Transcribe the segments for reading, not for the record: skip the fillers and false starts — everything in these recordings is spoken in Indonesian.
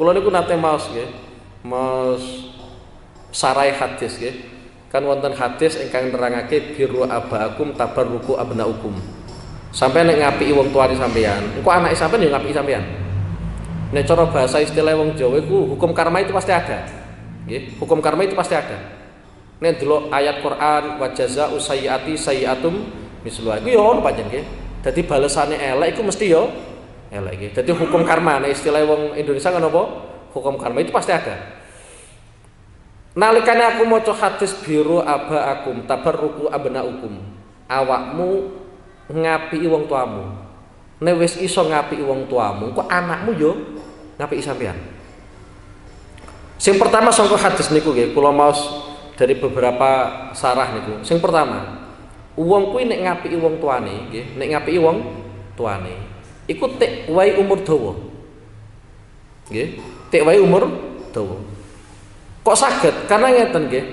Kula niku nate maos nggih. Maos sarai hadis nggih. Kan wonten hadis ingkang nerangake biru abaakum tabarruku abnaukum. Sampeyan nek ngapiki wong tuane sampeyan, engko anake sampeyan yo ngapiki sampeyan. Nek cara bahasa istilah wong Jawa iku hukum karma itu pasti ada. Nggih, hukum karma itu pasti ada. Nek delok ayat Quran wa jazaa'u sayyi'ati sayyi'atum misluha. Iku yo ono pancen nggih. Dadi balesane elek iku mesti yo elek nggih. Dadi hukum karma nek istilah wong Indonesia kan apa? Hukum karma itu pasti ada. Nalikane aku maca hadis biru abaakum tabarruku abnaukum. Awakmu ngapiki wong tuamu. Nek wis iso ngapiki wong tuamu, kok anakmu yo ngapiki sampean. Sing pertama sangka hadis niku nggih, kula maos dari beberapa sarah niku. Sing pertama, wong kuwi nek ngapiki wong tuane nggih, nek ngapiki wong tuane, iku tek wae umur dawa. Nggih, tek wae umur dawa. Kok saged? Karena ngeten nggih.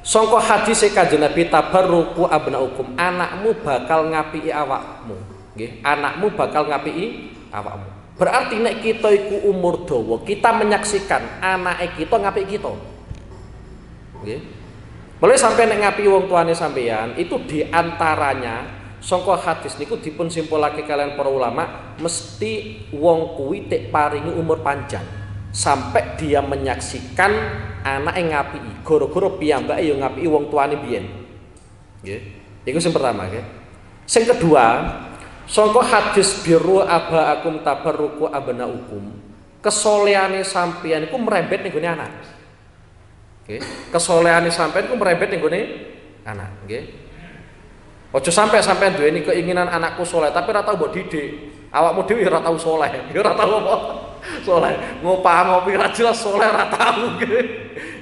Sangka hadis Kanjeng Nabi tabarruku abnaukum, anakmu bakal ngapiki awakmu, nggih. Anakmu bakal ngapiki awakmu. Berarti nek kita iku umur dawa, kita menyaksikan anake kita ngapiki kita. Nggih. Mulai sampai nek ngapiki wong tuane sampeyan, itu diantaranya sangka hadis niku dipun simpulake kalian para ulama, mesti wong kuwi tek paringi umur panjang sampai dia menyaksikan anak yang ngapiki, goro-goro piyambake yo ngapiki wong tuane biyen. Nggih. Iku sing pertama nggih. Sing kedua, sangka hadis biru abaakum tabarruku abnaukum, kesolehane sampeyan iku merembet ning gone anak. Nggih. Kesolehane sampeyan iku merembet ning gone anak, nggih. Aja sampeyan duweni keinginan anakku soleh tapi ora tau mbok didik. Awakmu dhewe ora tau soleh, ya ora tau apa. Soleh, ngopah ngopi ra jelas soleh ora tau nggih.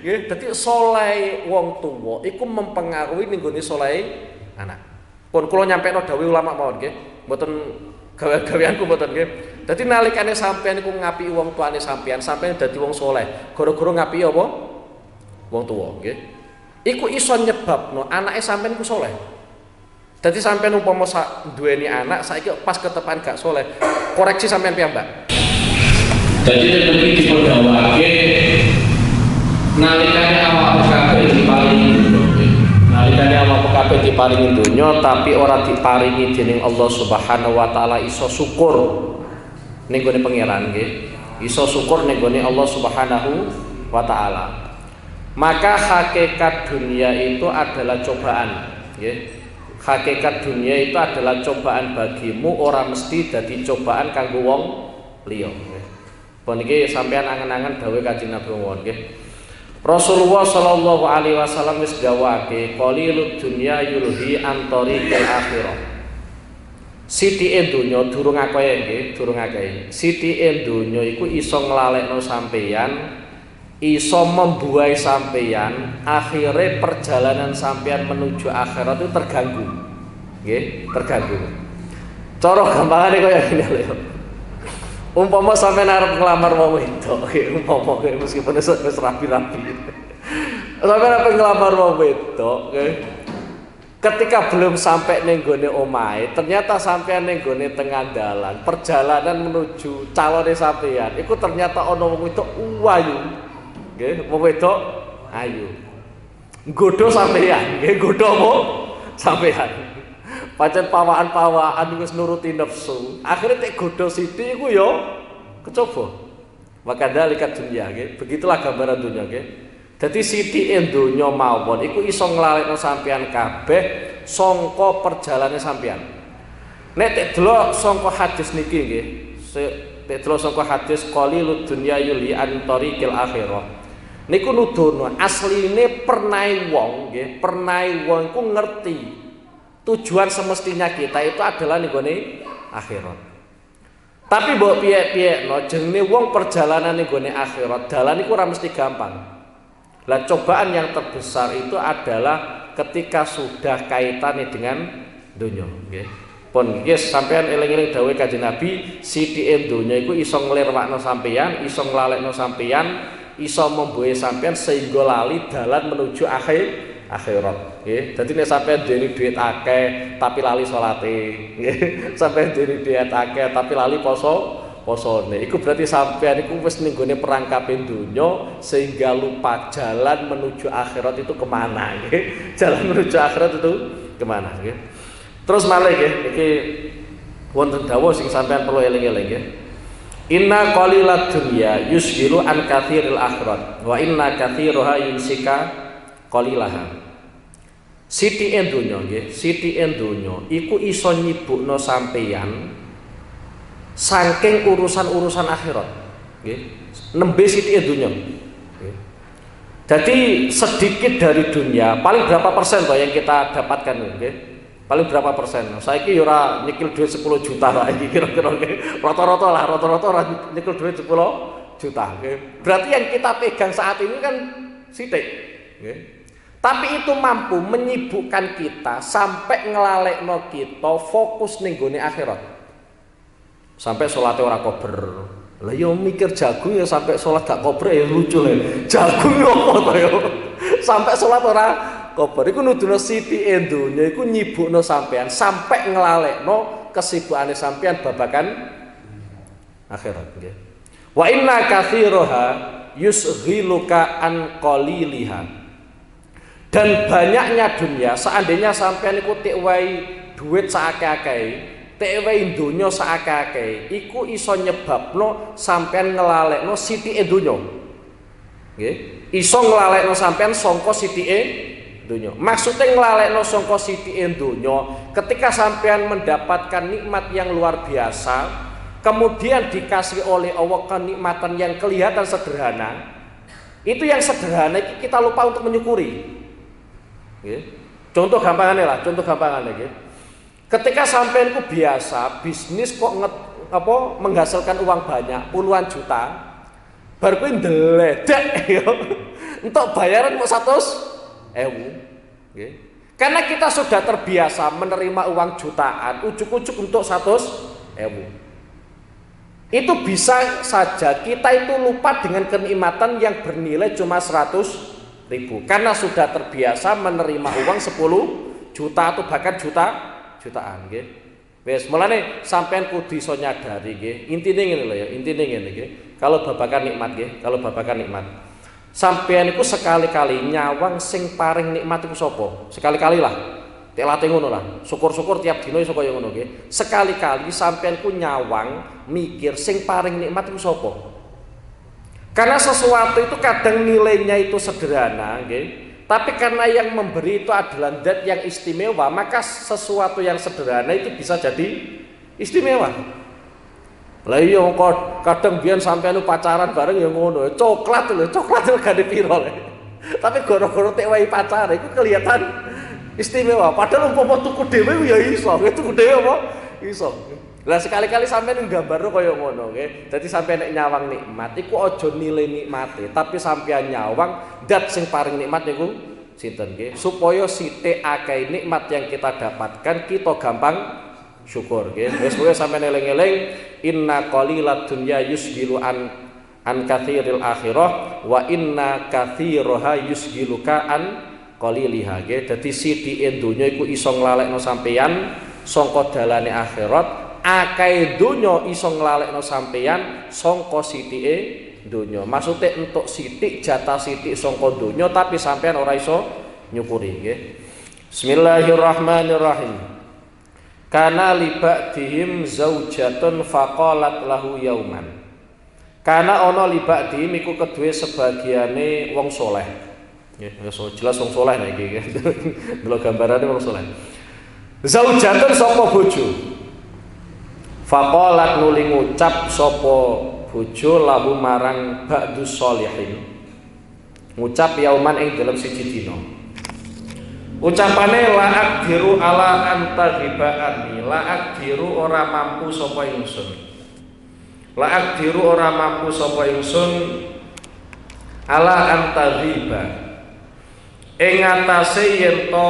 Nggih, dadi soleh wong tuwa iku mempengaruhi ning gone soleh anak. Pun kula nyampekno dawuh ulama mawon nggih, mboten gawe-gaweanku mboten nggih. Dadi nalikane sampeyan iku ngapiki wong tuane sampeyan dadi wong soleh, gara-gara ngapiki apa? Wong tuwa nggih. Iku iso nyebabno anake sampeyan iku soleh. Dadi sampeyan umpama duweni anak saiki pas ketepan gak soleh, koreksi sampeyan piyambak. Jadi tetapi diperdawake nalikane awak kabeh diparingi dunya. Nalikane awak kabeh diparingi dunya tapi ora diparingi dening Allah Subhanahu wa taala iso syukur ning gone pangeran nggih. Iso syukur ning gone Allah Subhanahu wa taala. Maka hakikat dunia itu adalah cobaan, nggih. Hakikat dunia itu adalah cobaan bagimu, ora mesti dadi cobaan kanggo wong liya. Pun iki sampeyan angen-angen dawuh Kanjeng Nabi nggih. Rasulullah sallallahu alaihi wasallam wis dawuhake qalilud dunya yulhi an tariqil akhirah. Sithike donya durung akeh nggih, durung akeh. Sithike donya iku iso nglalekno sampeyan, iso membuai sampeyan, akhirnya perjalanan sampeyan menuju akhirat itu terganggu. Nggih, terganggu. Cara gampangane kaya ngene lho. Umpama sampeyan arep nglamar wong wedok, umpama meskipun wis rapi-rapi. Sampeyan arep nglamar wong wedok, ketika belum sampai ning gone omahe, ternyata sampeyan ning gone tengah dalan, perjalanan menuju calone sampeyan, iku ternyata ana wong wedok ayu. Nggih, wong wedok ayu. Nggodho sampeyan, nggih nggodho apa? Sampeyan. Pancen pawaan-pawaan wis nuruti nafsu. Akhire tek godho sithik iku ya kecoba. Maka dalikat dunya nggih. Begitulah gambaran dunya nggih. Dadi sithike donya mawon iku iso nglalekno sampeyan kabeh sangka perjalanan sampeyan. Nek tek delok sangka hadis niki nggih. Tek delok sangka hadis qalilud dunya yuli an tariqil akhirah. Niku nuduhno asline pernai wong nggih, pernai wong iku ngerti tujuan semestinya kita itu adalah ning gone akhirat. Tapi mbok piye-piyekno jenenge wong perjalanan ning gone akhirat, dalan iku ora mesti gampang. Lah cobaan yang terbesar itu adalah ketika sudah kaitannya dengan dunya nggih. Pun nggih sampeyan eling-eling dawuh Kanjeng Nabi, sithike donya iku iso nglirwakno sampeyan, iso nglalekno sampeyan, iso membuai sampean sehingga lali dalan menuju akhirat nggih. Dadi nek sampean duweni duit akeh tapi lali salate nggih, sampean duweni duit akeh tapi lali posone. Iku berarti sampean iku wis ning gone perangkape donya sehingga lupa jalan menuju akhirat itu kemana nggih. Jalan menuju akhirat itu kemana nggih. Terus malih nggih iki wonten dawuh sing sampean perlu eling-eling nggih. Inna qalilad dunya yusghilu an katsiril akhirat wa inna katsiraha yunsika qalilaha. Sithike donya nggih, sithike donya iku iso nyibukno sampeyan saking urusan-urusan akhirat nggih. Nembe sithike donya. Nggih. Jadi sedikit dari dunia, paling berapa persen toh yang kita dapatkan nggih? Paling berapa persen? Saiki yo ora nyekil duit 10 juta lah iki kira-kira nggih. Rata-rata ora nyekil duit 10 juta nggih. Berarti yang kita pegang saat ini kan sithik nggih. Tapi itu mampu menyibukkan kita sampai ngelalekno kita fokus ning gone akhirat. Sampai salate ora kober. Lah yo mikir jagung ya sampai salat gak kober ya lucu lho. Jagung opo to yo? Sampai salat ora kober iku nuduno sithike donya iku nyibukno sampean sampai nglalekno kesibukane sampean babagan akhirat nggih. Wa inna katsiraha yusghiluka an qaliliha. Dan banyaknya dunia, seandainya sampean iku tik wae duit saakeh-akeh, tik wae donya saakeh-akeh, iku iso nyebabno sampean nglalekno sithike donya. Nggih, iso nglalekno sampean sangka sithike donya. Maksudnya nglalekno sangka sithike donya, ketika sampean mendapatkan nikmat yang luar biasa, kemudian dikasih oleh Allah kenikmatan yang kelihatan sederhana, itu yang sederhana kita lupa untuk menyukuri. Contoh gampangannya nggih. Ketika sampean ku biasa bisnis kok menghasilkan uang banyak puluhan juta, bar kuwi ndeledek ya. Entuk bayaran mau 100.000 nggih. Karena kita sudah terbiasa menerima uang jutaan, ujuk-ujuk untuk 100.000. Itu bisa saja kita itu lupa dengan kenikmatan yang bernilai cuma 100.000 karena sudah terbiasa menerima uang 10 juta atau bahkan jutaan nggih. Wis mulane sampean kudu iso nyadari nggih. Intine ngene lho ya, intine ngene nggih. Kalau babagan nikmat nggih, kalau babagan nikmat. Sampean iku sekali-kali nyawang sing paring nikmat iku sapa? Sekali-kali lah. Telate ngono lah. Syukur-syukur tiap dina iso kaya ngono nggih. Sekali-kali sampean ku nyawang mikir sing paring nikmat iku sapa? Karena sesuatu itu kadang nilainya itu sederhana, okay? Tapi karena yang memberi itu adalah zat yang istimewa, maka sesuatu yang sederhana itu bisa jadi istimewa. Lah iya kadang biyen sampean pacaran bareng ya ngono, coklat itu gak piro. Tapi goro-goro tek wae pacar itu kelihatan istimewa. Padahal umpama tuku dhewe ya iso, tuku dhewe apa iso. Lah sekali-kali sampeyan nggambarno kaya ngono nggih. Dadi sampeyan nek nyawang nikmat iku aja nilai nikmate, tapi sampeyan nyawang zat sing paring nikmat niku sinten nggih. Supaya sithik akeh nikmat yang kita dapatkan kita gampang syukur nggih. Wis kowe sampeyan eling-eling inna qalilad dunya yusghilu an katsiril akhirah wa inna katsiraha yusghiluka an qaliliha nggih. Dadi sithike donya iku iso nglalekno sampeyan sangka dalane akhirat. Akeh donya iso nglalekno sampeyan sangka sithike donya. Maksude entuk sithik jatah sithik sangka donya tapi sampeyan ora iso nyukuri nggih. Bismillahirrahmanirrahim. Kana libadihim zaujatun faqalat lahu yauman. Kana ana libadihim iku kedue sebagiane wong saleh. Nggih, jelas wong saleh nek iki. Delok gambarane wong saleh. Zaujatun sapa bojo? Faqalat nuli ngucap sapa bojo lahu marang ba'dus sholihin. Ngucap yauman ing dalam siji dina. Ucapane la aqdiru ala anta hibaani, la aqdiru ora mampu sapa ingsun. La aqdiru ora mampu sapa ingsun ala anta hiba. Ing atase yen to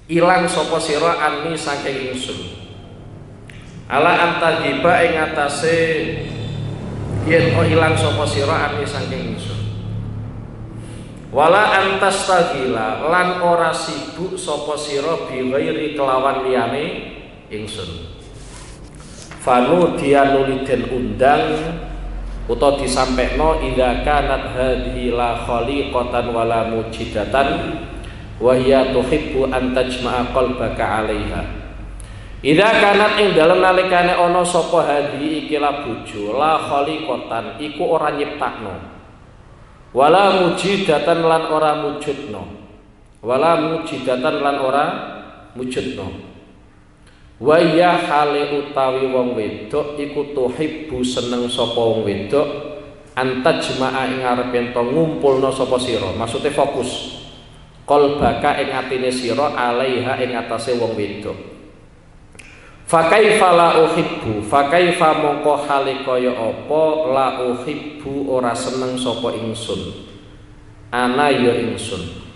ilang sapa sira ani saking ingsun. Ala antajiba ing atase yen kok ilang sapa sira ani saking ingsun. Wala antastagila lan ora sibuk sapa sira bi ghairi kelawan liyane ingsun. fanu dia nuli den undang utawa disampekno idza kanat hadhihi la khaliqatan wala mujidatan wa hiya tuhibbu an tajma'a qalbaka 'alaiha. Idza kanat ing dalem nalikane ana sapa hadhi iki la bojo la khaliqatan iku ora nyiptakno wala mujidatan lan ora mujudno wala mujidatan lan ora mujudno wa ya hale utawi wong wedok iku tuhibbu seneng sapa wong wedok antajma'a ing arep ento ngumpulno sapa sira maksude fokus qalbaka ing atine sira alaiha ing atase wong wedok fa kaifa la uhibbu fa kaifa mongko hale kaya apa la uhibbu ora seneng sapa ingsun ana ya ingsun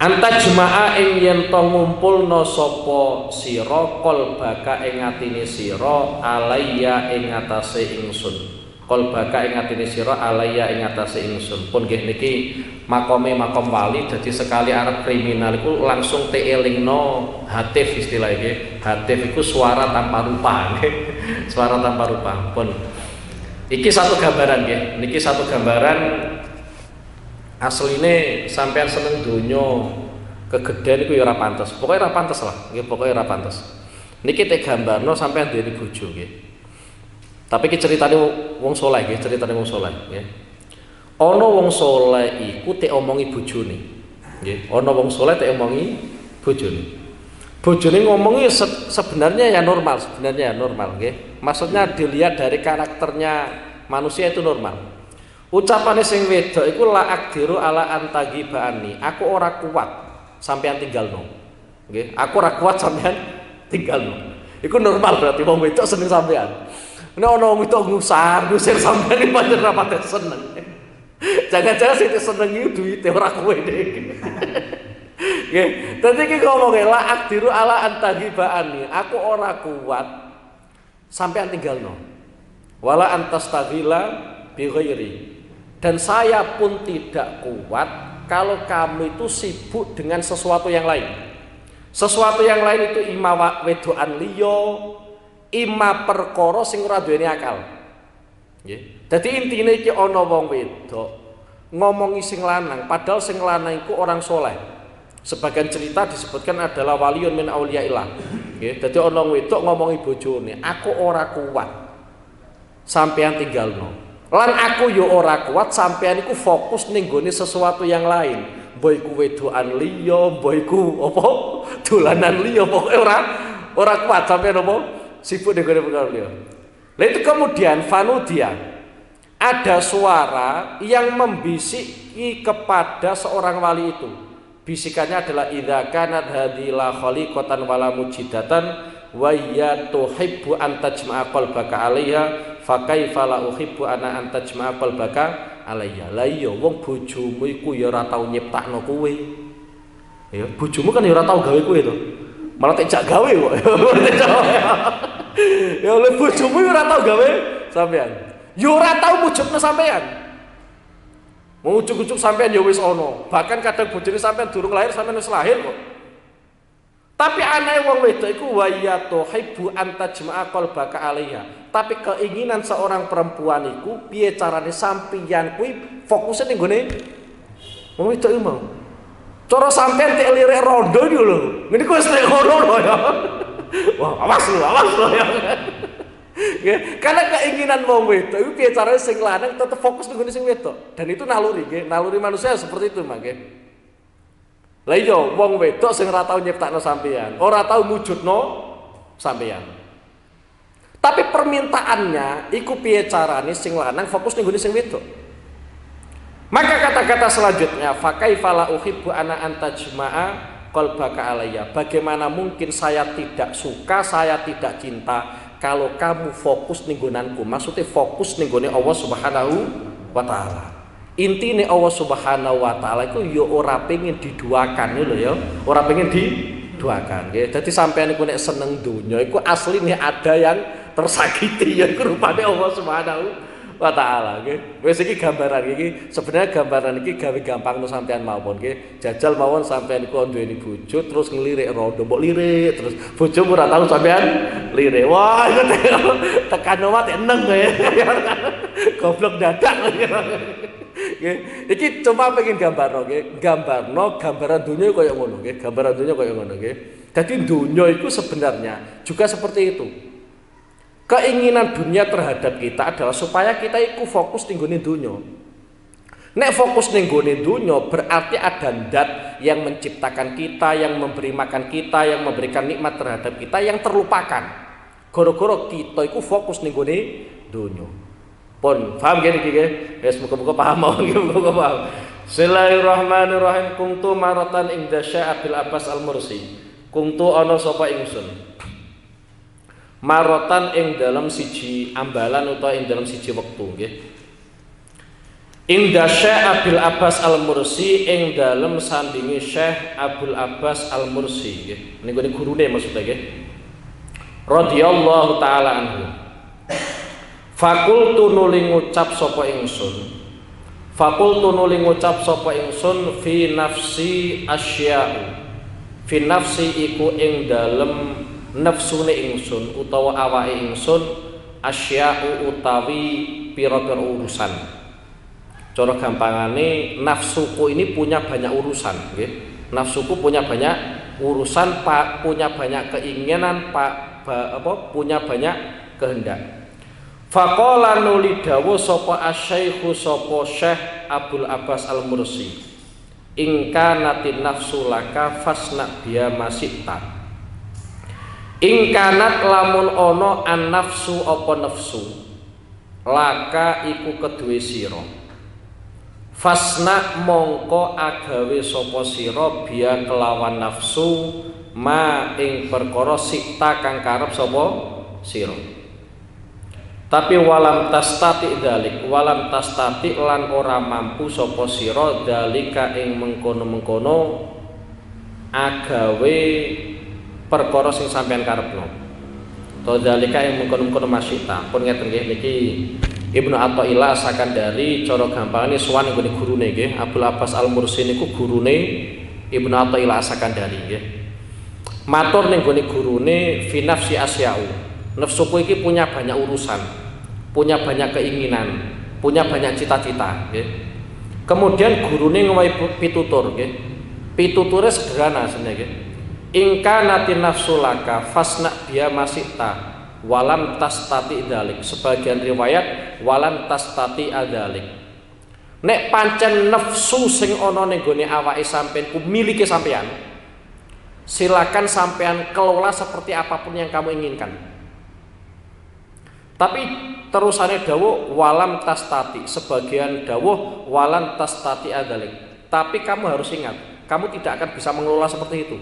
anta jemaah ing yen to ngumpulna sapa sira qalbaka ing atine sira alayya ing atase ingsun qalbaka ing atine sira alayya ing atase ingsun pun nggih niki makome makom wali dadi sekali arep kriminal iku langsung teelingno hatif istilah iki hatif iku suara tanpa rupa nggih suara tanpa rupa pun iki satu gambaran nggih niki satu gambaran asline sampean seneng donya kegeden iku ya ora pantes. Pokoke ora pantes lah, nggih pokoke ora pantes. Niki tek gambarno sampean duwe bojo nggih. Tapi iki ceritane wong saleh nggih, ceritane wong saleh nggih. Ana wong saleh iku tek omongi bojone. Nggih, ana wong saleh tek omongi bojone. Bojone ngomongi sebenarnya ya normal nggih. Maksudnya dilihat dari karakternya manusia itu normal. Ucapane sing wedok iku la akdiru ala antagibani. Aku ora kuat sampean tinggalno. Nggih, aku ora kuat sampean tinggalno. Iku normal berarti wong wedok seneng sampean. Nek ana wong wedok ngusir sampean iki pancen ora patek seneng. Jangan-jangan sing seneng iki duwite ora kowe iki. Nggih, dadi iki ngomong la akdiru ala antagibani. Aku ora kuat sampean tinggalno. Wala antastaghila bi ghairi. Dan saya pun tidak kuat kalau kamu itu sibuk dengan sesuatu yang lain. Sesuatu yang lain itu ima wedoan liya, ima perkara sing ora duweni akal. Nggih. Dadi intine iki ana wong wedok ngomongi sing lanang, padahal sing lanang iku orang soleh. Sebagian cerita disebutkan adalah waliyun min auliyaillah. Nggih. Dadi ana wong wedok ngomongi bojone, "Aku ora kuat sampean tinggalno." Lan aku yo ora kuat sampean iku fokus ning gone sesuatu yang lain. Mbok iku wedokan liya, mbok iku apa? Dolanan liya, pokoke ora kuat sampean apa? Sibuk ning gone perkara liya. Lah itu kemudian fanudia ada suara yang membisiki kepada seorang wali itu. Bisikannya adalah idza kanat hadila khaliqatan wala mujidatan wa ya tuhibbu an tajma'a qalbaka 'alaiha fa kaifa la uhibbu ana an tajma'a qalbaka 'alayya. Lah iya wong bojomu iku ya ora tau nyiptakno kowe. Ya bojomu kan ya ora tau gawe kowe to. Malah tekjak gawe kok. Ya oleh bojomu ora tau gawe sampean. Ya ora tau mujudno sampean. Mau ujuk-ujuk sampean ya wis ana. Bahkan kadang bojone sampean durung lahir sampean wis lahir kok. Tapi anae wong wedok iku wa ya tuhibbu an tajma'a qalbaka 'alaiha. Tapi keinginan seorang perempuan iku piye carane sampeyan kuwi fokusnya ning gone wong wedok iku mau. Cara sampean tek lirik rondo iki lho. Ngene ku wis nek ngono lho ya. Wah, awas lho ya. Nggih, karena keinginan wong wedok iku piye carane sing lanang tetep fokus ning gone sing wedok. Dan itu naluri nggih, naluri manusia seperti itu mangke. Lah iya wong wedok sing ora tau nyiptakno sampeyan, ora tau mujudno sampeyan. Tapi permintaannya iku piye carane sing lanang fokus ning gone sing wedok. Maka kata-kata selanjutnya fa kaifa la uhibbu ana antajma'a qalbaka 'alayya. Bagaimana mungkin saya tidak suka, saya tidak cinta kalau kamu fokus ning gonanku. Maksudnya fokus ning gone Allah Subhanahu wa taala. Intine Allah Subhanahu wa taala iku ya ora pengin diduakan lho ya, ora pengin diduakan nggih. Dadi sampeyan iku nek seneng donya iku asline ada yang tersakiti ya iku rupane Allah Subhanahu wa taala nggih. Wis iki gambaran iki sebenarnya gambaran iki gawe gampangno sampean mawon nggih. Jajal mawon sampean iku duweni bojo terus ngelirik rondo mbok lirik terus bojomu ora tahu sampean lirik. Wah, iku tekan omah eneng ya. Goblok dadak. Nggih. Iki cuma pengen gambarno nggih. Gambaran dunya kaya ngono nggih. Gambaran dunya kaya ngono nggih. Jadi dunia itu sebenarnya juga seperti itu. Keinginan dunia terhadap kita adalah supaya kita itu fokus tinggone dunia. Nek fokus tinggone dunia berarti ada zat yang menciptakan kita, yang memberi makan kita, yang memberikan nikmat terhadap kita yang terlupakan. Goro-goro kita itu fokus tinggone dunia. Pun paham gini nggih? Wis muga-muga paham mawon nggih, muga-muga paham. Bismillahirrahmanirrahim. Kuntu maratan inda Syekh Abil Abbas Al-Mursi. Kuntu ana sapa ingsun marotan ing dalam siji ambalan utawa ing dalam siji wektu nggih inda Syekh Abil Abbas Al-Mursi ing dalam sandingi Syekh Abdul Abbas Al-Mursi nggih niku gurune maksudnya nggih radhiyallahu taala anhu. Fakultu nuli ngucap sapa ingsun fi nafsi asya'u fi nafsi iku ing dalem nafsune ingsun utawa awake ingsun asya'u utawi pira-pira urusan. Cara gampangane nafsuku ini punya banyak urusan nggih. Nafsuku punya banyak urusan, punya banyak keinginan, punya banyak kehendak. Faqala nuli dawuh sapa asy-syaikhu sapa Syekh Abdul Abbas Al-Mursi. Ingka natin nafsu laka fasna biya masita. Ingkanat lamun ono an nafsu apa nafsu laka iku kedue sira. Fasna mongko agawe sapa sira biya kelawan nafsu ma ing perkara sita kang karep sapa sira. Tapi walam tastati lan ora mampu sapa sira dalika ing mengkono-mengkono agawe perkara sing sampean karepno. To dalika ing mengkono-mengkono masyita. Pun ngeten nggih niki Ibnu Athaillah Sakandari cara gampangane sowan nggone gurune nggih. Abdul Abbas Al-Mursi niku gurune Ibnu Athaillah Sakandari nggih. Matur ning nggone gurune fi nafsi asya'u. Nafsuku iki punya banyak urusan, punya banyak keinginan, punya banyak cita-cita nggih. Kemudian gurune ngowahi pitutur nggih. Pituture sederhana sebenarnya nggih. Ingka nati nafsu laka fasna biya masita walam tastati dzalik. Sebagian riwayat walam tastati adzalik. Nek pancen nafsu sing ana ning gone awake sampean ku milike sampean, silakan sampean kelola seperti apapun yang kamu inginkan. Tapi terusannya dawuh walam tastati, sebagian dawuh walam tastati adzalik. Tapi kamu harus ingat, kamu tidak akan bisa mengelola seperti itu.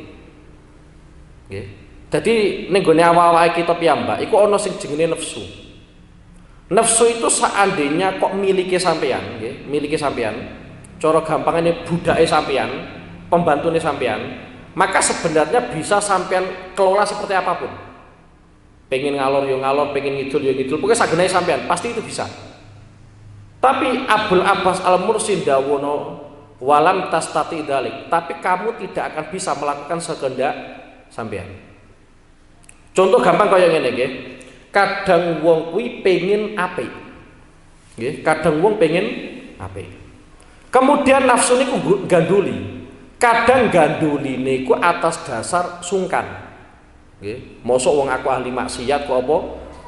Nggih. Dadi ning gone awak-awake kita piyambak iku ana sing jenenge nafsu. Nafsu itu seandainya kok miliki sampean, nggih, miliki sampean. Cara gampangane budake sampean, pembantune sampean, maka sebenarnya bisa sampean kelola seperti apapun. Pengen ngalor yo ngalor, pengen ngidul yo ngidul, pokoknya sagenae sampean, pasti itu bisa. Tapi Abdul Abbas Al-Mursi dawono walam tastati dzalik, tapi kamu tidak akan bisa melakukan sekehendak sampean. Contoh gampang kaya ngene nggih. Kadang wong kuwi pengen apik. Nggih, kadang wong pengen apik. Kemudian nafsu niku ganduli. Kadang ganduline iku atas dasar sungkan. Nggih, mosok wong aku ahli maksiat kok apa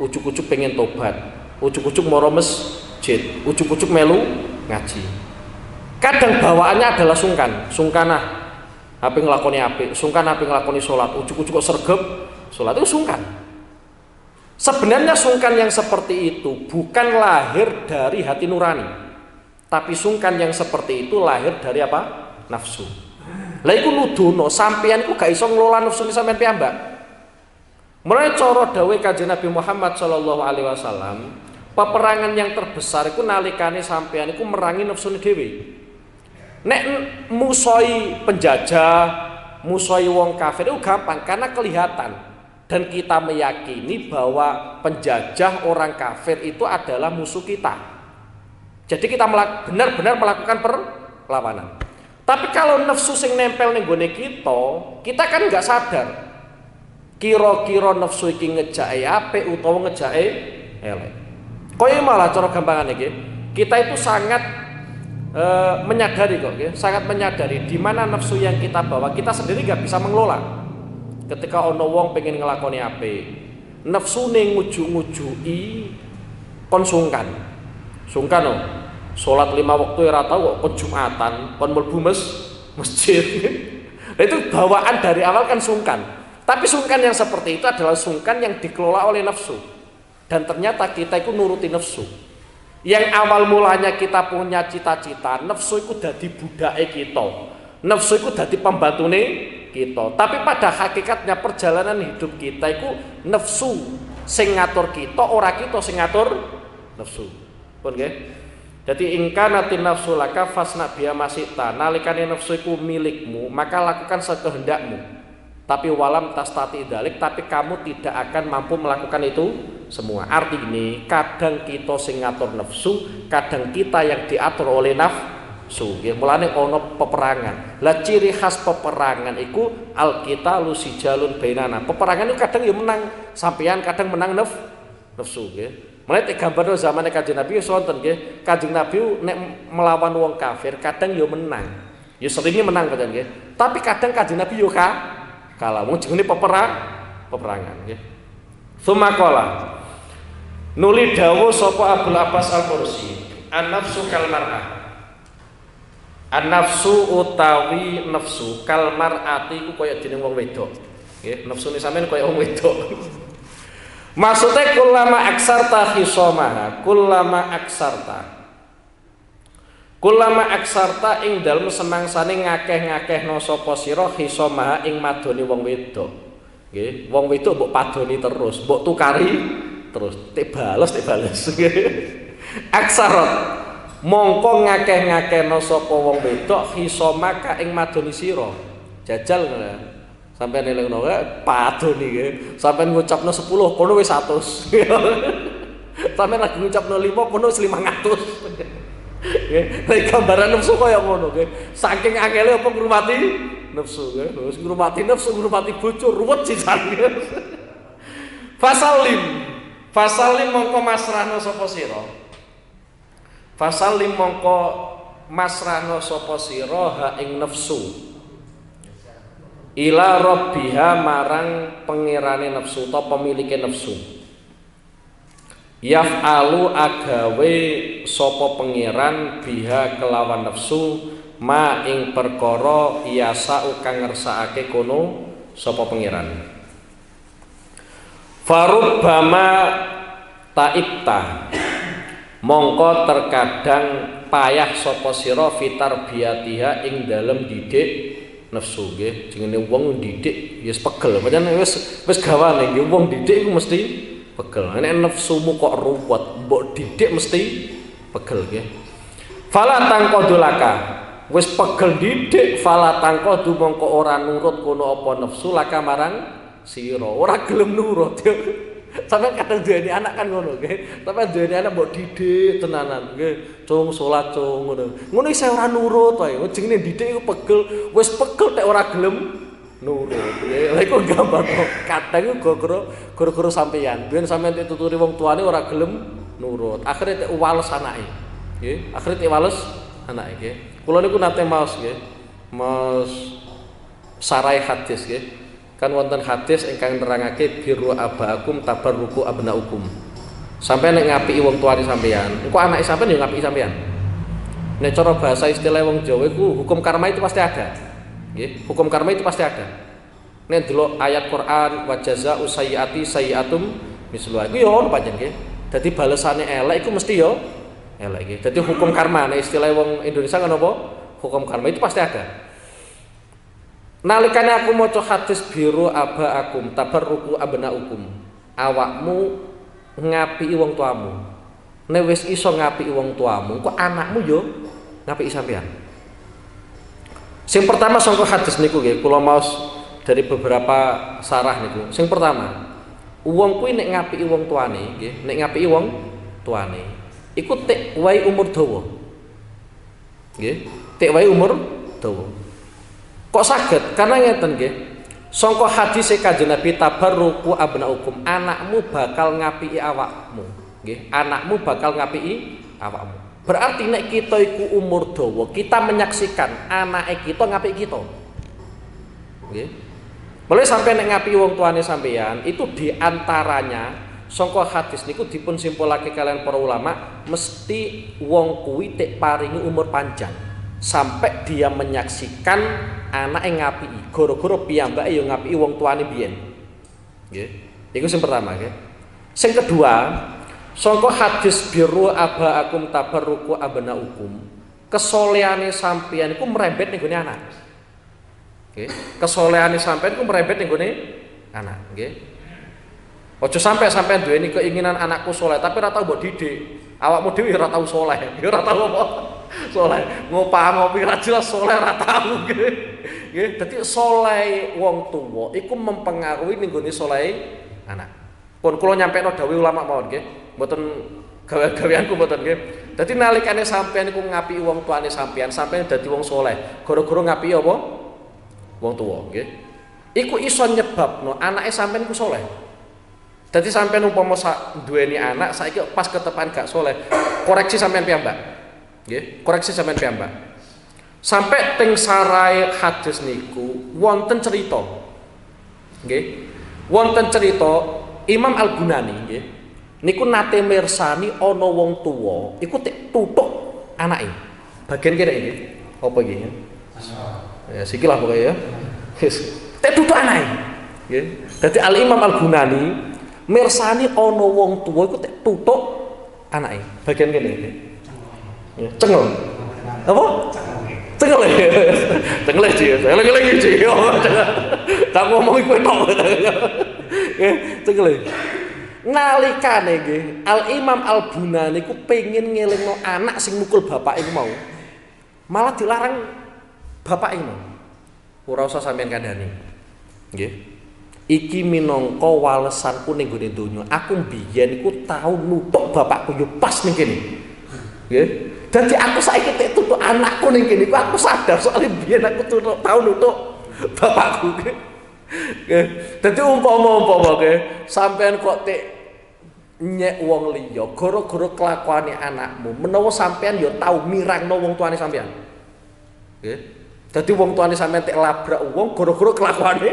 ujuk-ujuk pengen tobat, ujuk-ujuk moro masjid, ujuk-ujuk melu ngaji. Kadang bawaannya adalah sungkan ape nglakoni apik, sungkan ape nglakoni salat, ujuk-ujuk kok sregep salat itu sungkan. Sebenarnya sungkan yang seperti itu bukan lahir dari hati nurani, tapi sungkan yang seperti itu lahir dari apa? Nafsu. Lah iku nuduno sampeyan iku gak iso ngelola nafsu sampeyan piyambak. Mulai cara dawuh Kanjeng Nabi Muhammad sallallahu alaihi wasallam, peperangan yang terbesar iku nalikane sampeyan iku merangi nafsune dhewe. Nek musuhi penjajah, musuhi wong kafir itu gampang karena kelihatan dan kita meyakini bahwa penjajah orang kafir itu adalah musuh kita. Jadi kita benar-benar melakukan perlawanan. Tapi kalau nafsu sing nempel ning gone kita kan nggak sadar. Kira-kira nafsu iki ngejake apik utawa ngejake elek. Koyo malah cara gampangan iki, kita itu sangat menyadari kok, sangat menyadari di mana nafsu yang kita bawa kita sendiri nggak bisa mengelola. Ketika ono wong pengen ngelakoni apik, nafsune nguju-ngujui kon sungkan oh. Sholat 5 waktu ora tau kok Jumatan, kon mlebu masjid. Itu bawaan dari awal kan sungkan. Tapi sungkan yang seperti itu adalah sungkan yang dikelola oleh nafsu. Dan ternyata kita itu nuruti nafsu. Yang awal mulanya kita punya cita-cita, nafsu itu dadi budake kita. Nafsu itu dadi pembantune kita. Tapi pada hakikatnya perjalanan hidup kita itu nafsu sing ngatur kita, ora kita sing ngatur nafsu. Pun nggih? Jadi ingkanatin nafsu laka fasna biya masita, nalikane nafsu iku milikmu maka lakukan sekehendakmu. Tapi walam tastati dalik, tapi kamu tidak akan mampu melakukan itu semua. Artinya kadang kita sing ngatur nafsu, kadang kita yang diatur oleh nafsu. Ya mulane ono peperangan. Lah ciri khas peperangan iku alqitalu sijalun bainana. Peperangan itu kadang ya menang sampean, kadang menang nafsu nggih. Mulai gambarno zamane Kanjeng Nabi wonten nggih. Kanjeng Nabi nek melawan wong kafir kadang yo menang. Ya seringnya menang kadang nggih. Tapi kadang Kanjeng Nabi yo kalah. Wong jenenge peperangan nggih. Sumakola nuli dawuh sapa Abul Abbas Al-Qursi, an-nafsu kal mar'ah. An-nafsu utawi nafsu kal mar'ati iku kaya dening wong wedok. Nggih, nafsune sampean kaya wong wedok. Maksudnya kullama aksarta khisamaha, kullama aksarta ing dalem semangsane ngakeh-ngakehno sapa sira khisamaha ing madoni wong wedok. Nggih, wong wedok mbok padoni terus, mbok tukari terus, tik bales nggih. Aksarat mongko ngakeh-ngakehno sapa wong wedok khisamaka ing madoni sira. Jajal ngono. Sampai nelengno padoni nggih. Sampai ngucapno 10 kono wis 100. Sampai lagi ngucapno 5 kono wis 500. Nggih. Nek gambaran nafsu kaya ngono nggih. Saking akele apa ngrumati nafsu nggih. Wis ngrumati nafsu, ngrumati bojo ruwet sisan. Fasalim mongko masrahno sapa sira. Fasalim mongko masrahno sapa sira ha ing nafsu. Ila rabbiha marang pengirane nafsu atau pemilike nafsu. Yaf'alu agawe sapa pengiran biha kelawan nafsu ma ing perkara yasa kang ngersakake kono sapa pengiran. Farubbama taibta mongko terkadang payah sapa sira fitar biatiha ing dalem didik nafsu nggih. Jenenge wong ndidik ya pegel, pancen wis gawane nggih wong ndidik iku mesti pegel. Nek nafsumu kok ruwet, mbok didik mesti pegel nggih. Fala tangqadulaka, wis pegel didik fala tangqadu mongko ora nurut kono apa nafsu laka marang sira. Ora gelem nurut. Sampai kadang duweni anak kan ngono nggih. Sampai duweni anak mbok didik tenanan nggih. Cung salat cung ngono. Ngono isih ora nurut wae. Jenenge didik iku pegel, wis pegel tek ora gelem nurut nggih. Lha iku gambar kadang iku gara-gara sampeyan. Biyen sampeyan dituturi wong tuane ora gelem nurut. Akhire tek wales anake. Nggih, akhire tek wales anake nggih. Kula niku nate maos nggih. Mas sarai hadis nggih. Kan wonten hadis ingkang nerangake biru abaakum tabarruku abnaukum. Sampai nek ngapiki wong tuane sampean, engko anake sampean ya ngapiki sampean. Nek cara bahasa istilah wong Jawa iku hukum karma itu pasti ada. Nggih, hukum karma itu pasti ada. Nek delok ayat Quran wa jazaa'u sayyi'ati sayyi'atum misluha. Iku ya ono pancen nggih. Dadi balesane elek iku mesti ya elek nggih. Dadi hukum karma nek istilah wong Indonesia kan apa? Hukum karma itu pasti ada. Nalikane aku maca hadis biru abaakum tabarruku abnaukum, awakmu ngapiki wong tuamu. Nek wis iso ngapiki wong tuamu, kok anakmu yo ngapiki sampean. Sing pertama sangko hadis niku nggih, kula maos dari beberapa sarah niku. Sing pertama, wong kuwi nek ngapiki wong tuane nggih, nek ngapiki wong tuane, iku tek wae umur dawa. Nggih, tek wae umur dawa. Kok saged? Karena ngeten nggih. Sangka hadis Kanjeng Nabi tabarruku abnaukum, anakmu bakal ngapiki awakmu. Nggih, anakmu bakal ngapiki awakmu. Berarti nek kita iku umur dawa, kita menyaksikan anake kita ngapiki kita. Nggih. Mulai sampai nek ngapiki wong tuane sampeyan, itu diantaranya sangka hadis niku dipun simpulake kalian para ulama, mesti wong kuwi tek paringi umur panjang sampai dia menyaksikan anak yang ngapiki, goro-goro piyambake yo ngapiki wong tuane biyen. Nggih. Iku sing pertama, nggih. Sing kedua, sangka hadis biru abaakum tabarruku abnaukum, kesolehane sampeyan iku merembet ning gone anak. Nggih. Kesolehane sampeyan iku merembet ning gone anak, nggih. Ojo sampai duweni keinginan anakku soleh tapi ora tau mbok didik. Awakmu dhewe ora tau soleh, ora tau apa soleh. Ngopi ra jelas soleh ora tau nggih. Nggih, dadi soleh wong tuwa iku mempengaruhi ning gone soleh anak. Pun kula nyampekno dawuh ulama mawon nggih, mboten gawe-gaweanku mboten nggih. Dadi nalikane sampeyan iku ngapiki wong tuane sampeyan dadi wong soleh, gara-gara ngapiki apa? Wong tuwa nggih. Iku iso nyebabno anake sampeyan iku soleh. Dadi sampeyan umpama duweni anak saiki pas ketepan gak soleh, koreksi sampeyan piyambak. Nggih, koreksi sampeyan piyambak. Sampai teng sarai hadis niku wonten cerita. Nggih. Wonten cerita Imam Al-Ghunani nggih. Niku nate mirsani ana wong tuwa iku tek tutuk anake. Bagian kene iki. Apa iki ya? Ya sikilah pokoke ya. Tek tutuk anake. Nggih. Dadi Al-Imam Al-Ghunani mirsani ana wong tuwa iku tek tutuk anake. Bagian kene iki. Ya, cengel. Apa? Cengel. Cengel iki. Eleng-eleng iki. Tak ngomong iku tok. Nggih, cengel. Nalikane nggih, Al-Imam Al-Ghunani niku pengin ngelingno anak sing mukul bapak iku mau. Malah dilarang bapak iku mau. Ora usah sampeyan kandhani. Nggih. Iki minangka walesanku ning gone donya. Aku mbiyen iku tau nutuk bapakku yo pas ning kene. Nggih. Dadi aku saiki tek tutuk anakku ning kene iku aku sadar soalnya biyen aku tau nutuk bapakku. Nggih. Dadi umpama nggih, sampean kok tek nyek wong liya gara-gara kelakuane anakmu, menawa sampean yo tau mirangno wong tuane sampean. Nggih. Dadi wong tuane sampean tek labrak wong gara-gara kelakuane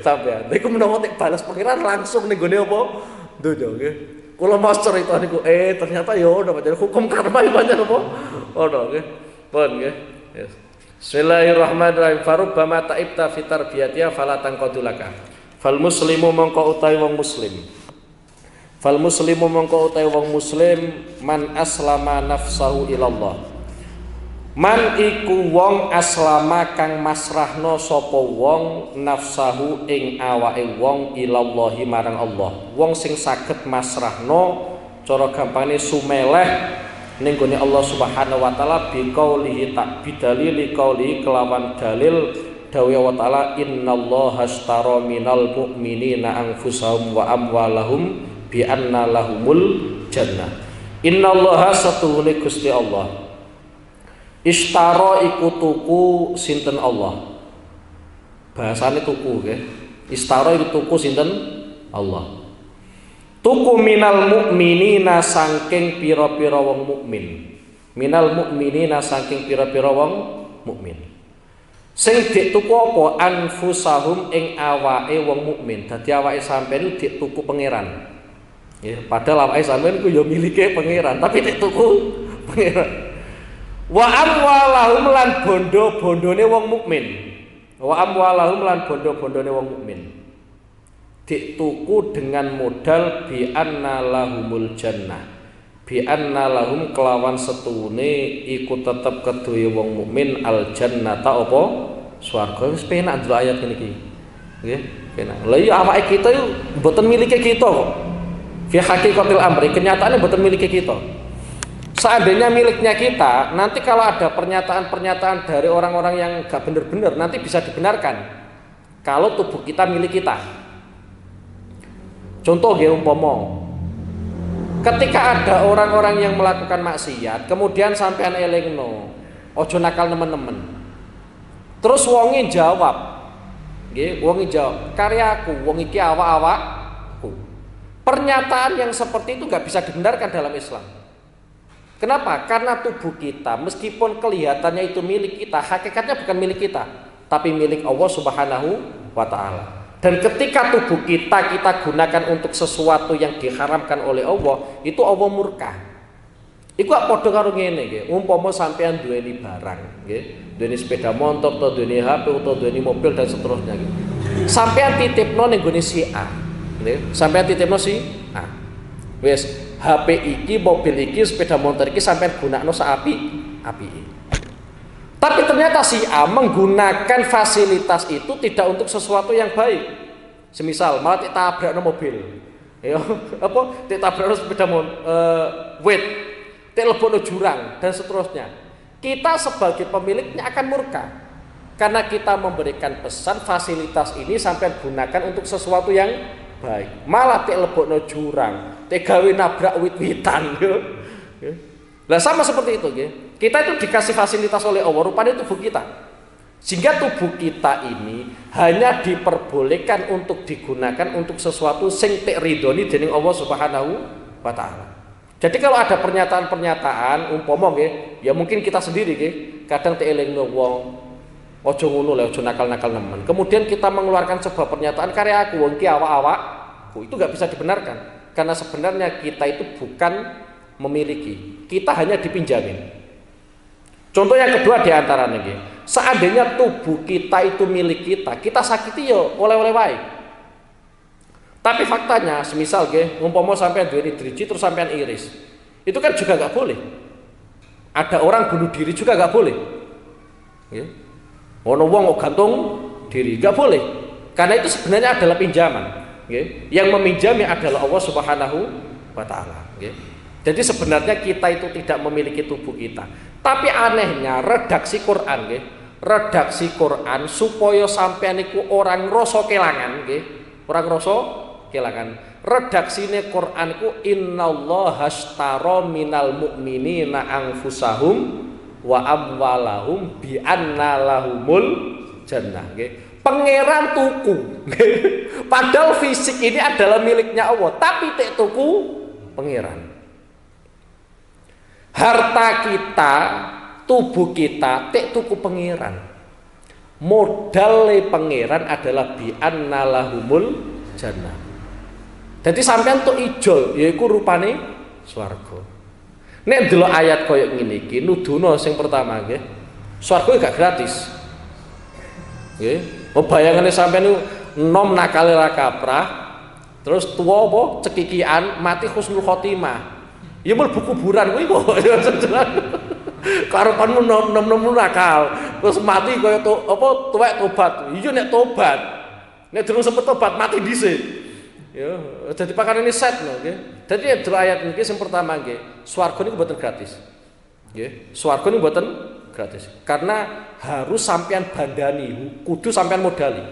sampean. Iku menawa tek balas pengiran langsung ning gone apa? Donya nggih. Kula mas cerita niku ternyata ya ono pancen hukum karma ya pancen apa? Ono nggih. Pun nggih. Yes. Bismillahirrahmanirrahim. Farubbama ta'ibta fi tarbiyatiha fala tanqadulaka. Fal muslimu mongko utawi wong muslim. Fal muslimu mongko utawi wong muslim man aslama nafsahu ilallah. Man iku wong aslama kang masrahno sapa wong nafsahu ing awake wong ilallahi marang Allah. Wong sing saged masrahno cara gampangane sumeleh ning gone Allah Subhanahu wa taala bi qaulihi tak bidalili qauli kelawan dalil dawuh Allah taala innallaha ashtara minal mu'minina anfusahum wa amwalahum bi anna lahumul jannah. Innallaha satuhune Gusti Allah ishtara iku tuku sinten Allah. Bahasane tuku nggih. Ishtara iku tuku sinten Allah. Tuku minal mukminina saking pira-pira wong mukmin. Minal mukminina saking pira-pira wong mukmin. Sing dik tuku apa? Anfusahum ing awake wong mukmin. Dadi awake sampeyan dik tuku pangeran. Nggih, padahal awake sampeyan ku ya milike pangeran, tapi dik tuku pangeran. Wa amwalahum lan bondo-bondone wong mukmin. Wa amwalahum lan bondo-bondone wong mukmin. Dituku dengan modal bi anna lahumul jannah. Bi anna lahum kelawan setune iku tetep kedue wong mukmin al jannata apa? Swarga. Wis penak ndelok ayat ngene iki. Nggih, penak. Lah iya awake kita yo mboten milike kita kok. Fi haqiqatil amri, kenyataannya mboten milike kita. Seandainya miliknya kita, nanti kalau ada pernyataan-pernyataan dari orang-orang yang gak benar-benar, nanti bisa dibenarkan. Kalau tubuh kita milik kita. Contoh nggih umpama Ketika ada orang-orang yang melakukan maksiat, kemudian sampean elingno, ojo nakal nemen-nemen. Terus wongi jawab, nggih, wongi jawab, karyaku, wong iki awak-awakku. Pernyataan yang seperti itu nggak bisa dibenarkan dalam Islam. Kenapa? Karena tubuh kita meskipun kelihatannya itu milik kita, hakikatnya bukan milik kita, tapi milik Allah Subhanahu wa taala. Dan ketika tubuh kita gunakan untuk sesuatu yang diharamkan oleh Allah, itu Allah murka. Iku padha karo ngene nggih, umpama sampean duweni barang, nggih, duweni sepeda motor atau duweni HP atau duweni mobil dan seterusnya nggih. Sampean titipno ning gone si A, nggih. Sampean titipno si A. Wis, HP iki, mobil iki, sepeda motor iki sampean gunakno seapi-apike. Tapi ternyata si A menggunakan fasilitas itu tidak untuk sesuatu yang baik. Semisal malah ditabrakno mobil. Ya, apa? Ditabrakno sepeda motor, dilebokno jurang dan seterusnya. Kita sebagai pemiliknya akan murka. Karena kita memberikan pesan fasilitas ini sampai gunakan untuk sesuatu yang baik. Malah dilebokno jurang, gawe nabrak wit-witan. Lah sama seperti itu, nggih. Kita itu dikasih fasilitas oleh Allah, rupanya tubuh kita. Sehingga tubuh kita ini hanya diperbolehkan untuk digunakan untuk sesuatu sing tek ridhoni dening Allah Subhanahu wa taala. Jadi kalau ada pernyataan-pernyataan umpama nggih, ya mungkin kita sendiri nggih, kadang tek elingno wong ojo ngono lho, ojo nakal-nakal nemen. Kemudian kita mengeluarkan sebuah pernyataan karya aku, wong iki awak-awakku, itu enggak bisa dibenarkan. Karena sebenarnya kita itu bukan memiliki, kita hanya dipinjamin. Contoh yang kedua di antaranya nggih, seandainya tubuh kita itu milik kita, kita sakiti yo oleh-oleh wae. Tapi faktanya, semisal nggih, umpama sampean duweni driji terus sampean iris, itu kan juga nggak boleh. Ada orang bunuh diri juga nggak boleh. Nggih. Ono wong gantung diri nggak boleh, karena itu sebenarnya adalah pinjaman. Nggih. Yang meminjami adalah Allah Subhanahu wa taala. Nggih. Jadi sebenarnya kita itu tidak memiliki tubuh kita. Tapi anehnya redaksi Quran nggih, redaksi Quran supaya sampean iku orang ngrasa kelangan nggih, orang ngrasa kelangan. Redaksine Quran ku innallaha ashtara minal mu'minina anfusahum wa amwalahum bi anna lahumul jannah nggih. Pangeran tuku nggih. Padahal fisik ini adalah miliknya Allah, tapi tek tuku pangeran. Harta kita, tubuh kita, tek tuku pangeran. Modal pangeran adalah bi anna lahumul jannah. Jadi sampean tok ijol, yaiku rupane swarga. Nek delok ayat koyo ngene iki, nuduno sing pertama nggih. Swarga gak gratis. Nggih. Bayangane sampean nom nakale ra kaprah, terus tuwa apa cekikian, mati husnul khotimah. Ya mlebu kuburan kuwi kok. Karepanmu nom-nom nakal, terus mati kaya tuwek tobat. Iya nek tobat. Nek durung sempet tobat mati dhisik. Ya, dadi pakarene set lho nggih. Dadi ayat niki sing pertama nggih, swarga niku mboten gratis. Nggih, swarga niku mboten gratis. Karena harus sampean bandani, kudu sampean modali.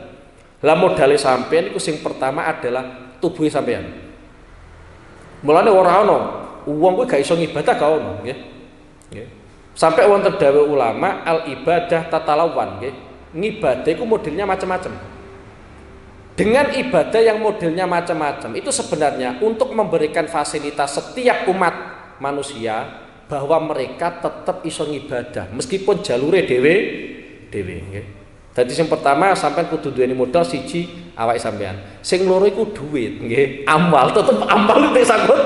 Lah modale sampean iku sing pertama adalah tubuh sampean. Mulane ora ana wong kuwi gak iso ngibadah gak ono nggih. Nggih. Sampai wonten dawuh ulama al ibadah tatalawan nggih. Ngibadah iku modelnya macam-macam. Dengan ibadah yang modelnya macam-macam itu sebenarnya untuk memberikan fasilitas setiap umat manusia bahwa mereka tetap iso ngibadah meskipun jalure dhewe nggih. Dadi sing pertama sampean kudu duweni modal siji awake sampean. Sing loro iku duit nggih. Amal tetep amal nek sanggup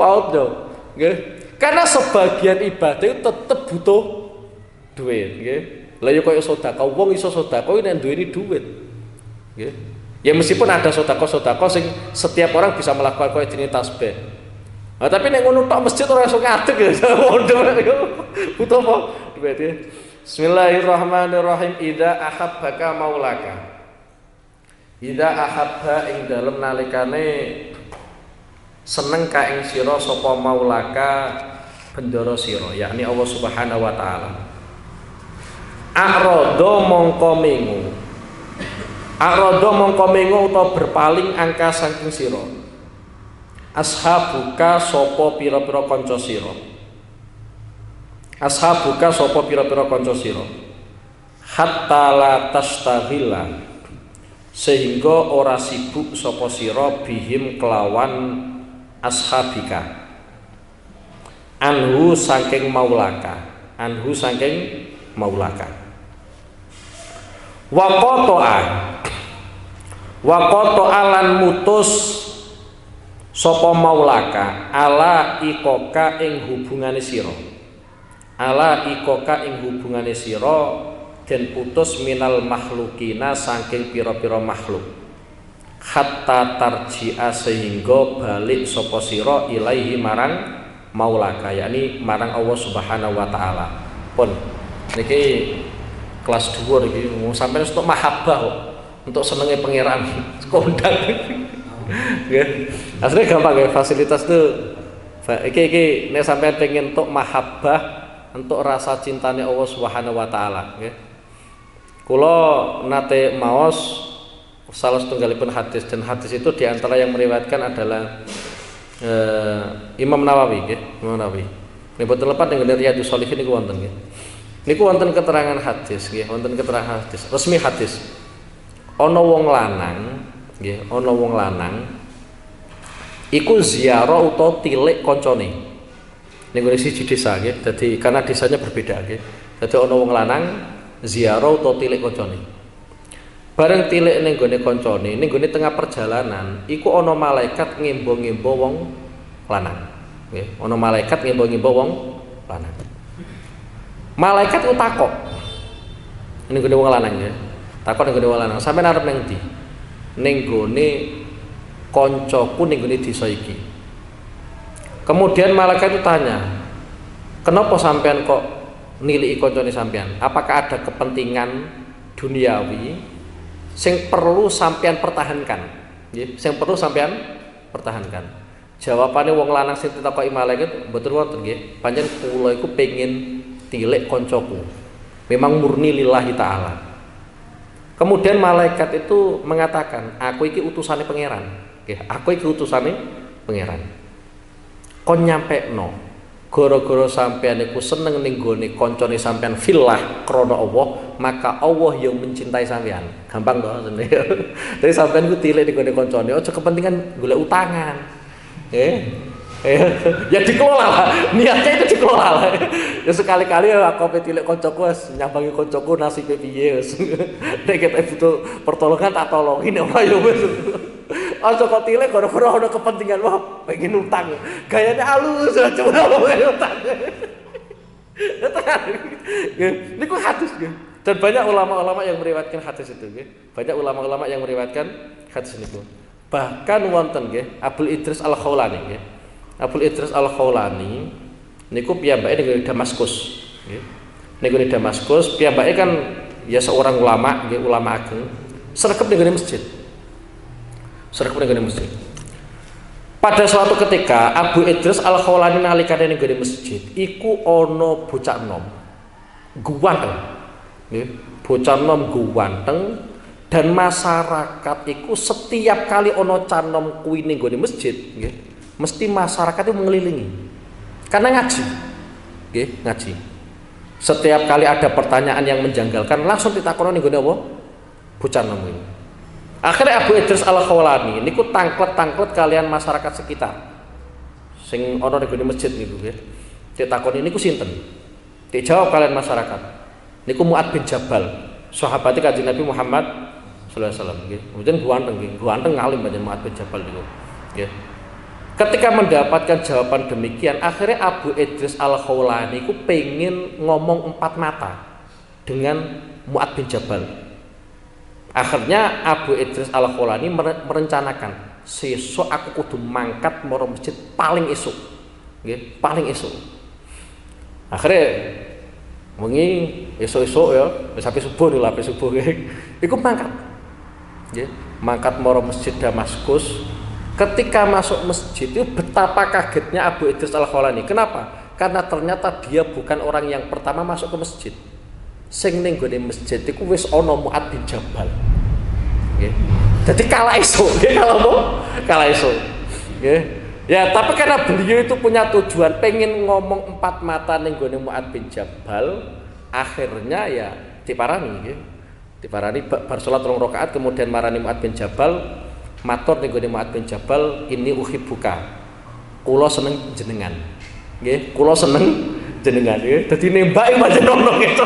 paut yo. Nggih. Karena sebagian ibadah itu tetep butuh duit nggih. Lah yo koyo sedekah wong iso sedekah nek duweni duit. Nggih. Ya meskipun ada sedekah-sedekah sing setiap orang bisa melakukan koyo jenis tasbih. Nah, tapi nek ngono tok masjid ora iso ngadeg ya. Butuh apa? Duit ya. Bismillahirrahmanirrahim. Idza ahabbaka maulaka. Idza ahabba ing dalem nalikane seneng ka ing sira sapa maulaka bendara sira, yakni Allah Subhanahu wa taala. A'rada mongko mengu. A'rada mongko mengu utawa berpaling angka saking sira. Ashabuka sapa pira-pira kanca sira. Ashabuka sapa pira-pira kanca sira. Hatta la tastaghilla, sehingga ora sibuk sapa sira bihim kelawan ashabika. Anhu saking maulaka, anhu saking maulaka. Wa qata'a lan mutus sapa maulaka ala ikoka ing hubungane sira. Ala ikoka ing hubungane sira den putus minal makhlukina saking pira-pira makhluk. Hatta tarji'a sehingga balik sapa sira ilaihi marang maulaka, yakni marang Allah Subhanahu wa taala. Pun niki kelas 2 iki sampeyan untuk mahabbah kok, untuk senenge pangeran kondang. Nggih. Asline gampang ya fasilitas tuh. Iki nek sampeyan pengen untuk mahabbah, untuk rasa cintane Allah Subhanahu wa taala, nggih. Kula nate maos salah setunggalipun hadis, dan hadis itu diantara yang meriwayatkan adalah Imam Nawawi, nggih, Imam Nawawi. Nek boten lepat ning Riyadhus Shalihin niku wonten nggih. Niku wonten keterangan hadis nggih, wonten keterangan hadis, resmi hadis. Ana wong lanang, nggih, ana wong lanang iku ziarah utawa tilik kancane. Ning ngene siji desa nggih, dadi karena desanya berbeda nggih. Dadi ana wong lanang ziarah utawa tilik kancane. Bareng tilik ning gone kancane, ning gone tengah perjalanan iku ana malaikat ngembo-ngembo wong lanang. Nggih, ana malaikat ngembo-ngembo wong lanang. Malaikat ku takok ning gone wong lanang ya. Takok ning gone wong lanang, sampeyan arep ning ndi? Ning gone kancaku ning gone desa iki. Kemudian malaikat itu tanya, "Kenapa sampean kok niliki kancane sampean? Apakah ada kepentingan duniawi sing perlu sampean pertahankan?" Nggih, sing perlu sampean pertahankan. Jawabane wong lanang sing ditakoki malaikat, "Mboten wonten nggih. Pancen kula iku pengin tilik koncoku, memang murni lillahi ta'ala." Kemudian malaikat itu mengatakan, "Aku iki utusane pangeran." Oke, aku iki utusane pangeran. Kon nyampekno, gara-gara sampean iku seneng ning gone kancane sampean fillah krana Allah, maka Allah yang mencintai sampean. Gampang to sebenarnya. Jadi sampean ku tilik ning gone kancane, aja kepentingan golek utangan. Ya dikelola lah, niatnya itu dikelola lah. Ya sekali-kali aku tilik koncoku wis nyambangi koncoku nasibe piye wis. Nek kita butuh pertolongan tak tolongin ora ya wis. Aja kok tilik gara-gara ada kepentingan wah pengen utang. Gayane halus aja pengen utang. Niku hadis nggih. Dan banyak ulama-ulama yang meriwayatkan hadis itu nggih. Banyak ulama-ulama yang meriwayatkan hadis niku. Bahkan wonten nggih Abdul Idris Al-Khawlani nggih. Abdul Idris Al-Khawlani niku piyambake ning Damaskus nggih. Ning Damaskus piyambake kan ya seorang ulama nggih, ulama ageng. Sregep ning masjid. Sregep ning masjid. Pada suatu ketika Abu Idris Al-Khawlani nalikane ning masjid, iku ana bocah enom guwanteng. Nggih, bocah enom guwanteng, dan masyarakat iku setiap kali ana canom kuwi ning masjid nggih, mesti masyarakat itu mengelilingi karena ngaji nggih, ngaji. Setiap kali ada pertanyaan yang menjanggalkan langsung ditakoni ning gone apa? Bocah enom iki. Akhirnya Abu Idris Al-Khawlani niku tangklet-tangklet kalian masyarakat sekitar sing ana ning gone masjid niku nggih. Ditakoni niku sinten? Dijawab kalian masyarakat. Niku Mu'ad bin Jabal, sahabat Kanjeng Nabi Muhammad sallallahu alaihi wasallam nggih. Kemudian ganteng nggih, ganteng ngalim panjenengan Mu'ad bin Jabal niku. Nggih. Ketika mendapatkan jawaban demikian, akhirnya Abu Idris Al-Khawlani ku pengen ngomong empat mata dengan Mu'ad bin Jabal. Akhirnya Abu Idris Al-Khawlani merencanakan, sesuk aku kudu mangkat maro masjid paling esuk. Nggih, paling esuk. Akhirnya wengi esuk-esuk ya, wis sampai subuh lho, sampai subuh nggih. Iku mangkat. Nggih, mangkat maro masjid Damaskus. Ketika masuk masjid itu betapa kagetnya Abu Idris Al-Khawlani. Kenapa? Karena ternyata dia bukan orang yang pertama masuk ke masjid. Sing ning gone masjid iku wis ana Mu'ad bin Jabal. Nggih. Dadi kalah esuk, nggih, kalah apa? Kalah esuk. Nggih. Ya, tapi karena beliau itu punya tujuan pengen ngomong empat mata ning gone Mu'adz bin Jabal, akhirnya ya diparani nggih. Diparani bar salat 2 rakaat kemudian marani Mu'adz bin Jabal, matur ning gone Mu'adz bin Jabal, "Inni uhibbuka." Kula seneng jenengan. Nggih, kula seneng jenengan nggih. Dadi nembake pancen ono gitu.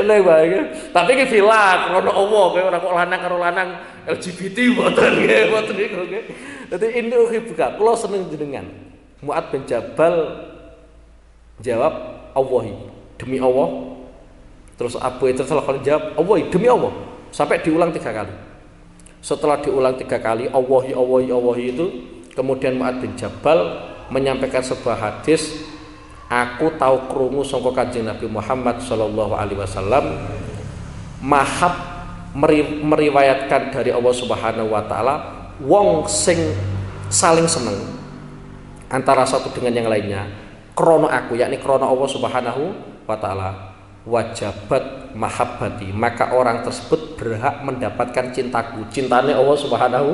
Nembake nggih. Tapi iki filat, ono Allah kowe ora kok lanang karo lanang LGBT mboten nggih, mboten niku nggih. Dadi inni uhibbuka, kula seneng jenengan. Mu'adz bin Jabal jawab, "Allahi," demi Allah. Terus Abu Idris Al-Khalil jawab, "Allahi," demi Allah. Sampai diulang 3 kali. Setelah diulang 3 kali, Allahi, Allahi, Allahi itu, kemudian Mu'adz bin Jabal menyampaikan sebuah hadis, "Aku tahu krungu sangka Kanjeng Nabi Muhammad sallallahu alaihi wasallam mahab meriwayatkan dari Allah Subhanahu wa taala wong sing saling seneng antara satu dengan yang lainnya krono aku, yakni krono Allah Subhanahu wa taala, wajabat mahabbati, maka orang tersebut berhak mendapatkan cintaku, cintane Allah Subhanahu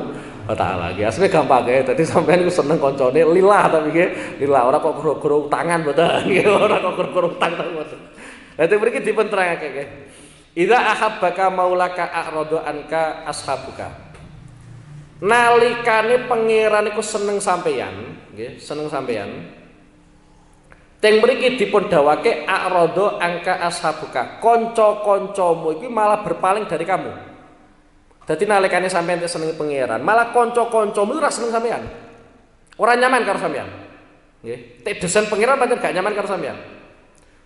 wa taala." Ya asline gampang ya. Dadi sampean iku seneng koncone lillah, tapi nggih lillah, ora kok goro-goro tangan mboten nggih, ora kok goro-goro tangan mboten. Dadi mriki dipun terangake nggih. Idza ahabbaka maulaka a'radu anka ashabuka. Nalikane pangeran iku seneng sampeyan, nggih, seneng sampeyan. Teng mriki dipun dawake a'radu anka ashabuka. Kanca-kancamu iki malah berpaling dari kamu. Dadi nalikane sampeyan seneng pangeran, malah kanca-kancamu ora seneng sampeyan. Ora nyaman karo sampeyan. Nggih, tek desain pangeran pancen gak nyaman karo sampeyan.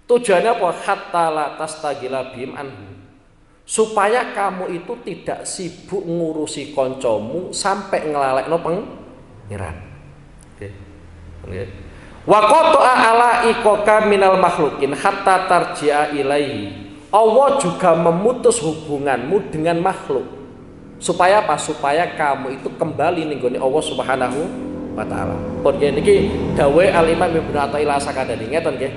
Tujuannya apa? Hatta la tastagila bihim anhu. Supaya kamu itu tidak sibuk ngurusi kancamu sampai ngelalekno pangeran. Nggih. Nggih. Wa qata'a ala iqaka minal makhlukin hatta tarji'a ilaihi. Allah juga memutus hubunganmu dengan makhluk. Supaya apa? Supaya kamu itu kembali ning gone Allah Subhanahu wa taala. Pun niki dawuh Al-Imam Ibnu Athaillah As-Sakandari ngeten nggih.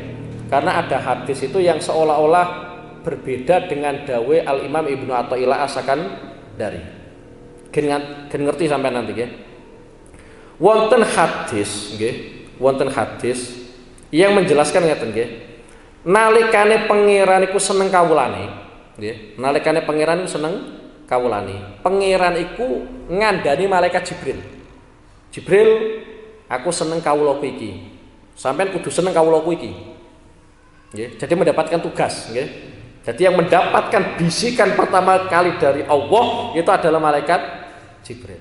Karena ada hadis itu yang seolah-olah berbeda dengan dawuh Al-Imam Ibnu Athaillah As-Sakandari. Gen ngerti sampean nanti nggih. Wonten hadis nggih, wonten hadis yang menjelaskan ngeten nggih. Nalikane pangeran iku seneng kawulane, nggih. Nalikane pangeran iku seneng kawulane. Pangeran iku ngandani malaikat Jibril. Jibril, aku seneng kawulaku iki. Sampeyan kudu seneng kawulaku iki. Nggih, jadi mendapatkan tugas, nggih. Jadi yang mendapatkan bisikan pertama kali dari Allah itu adalah malaikat Jibril.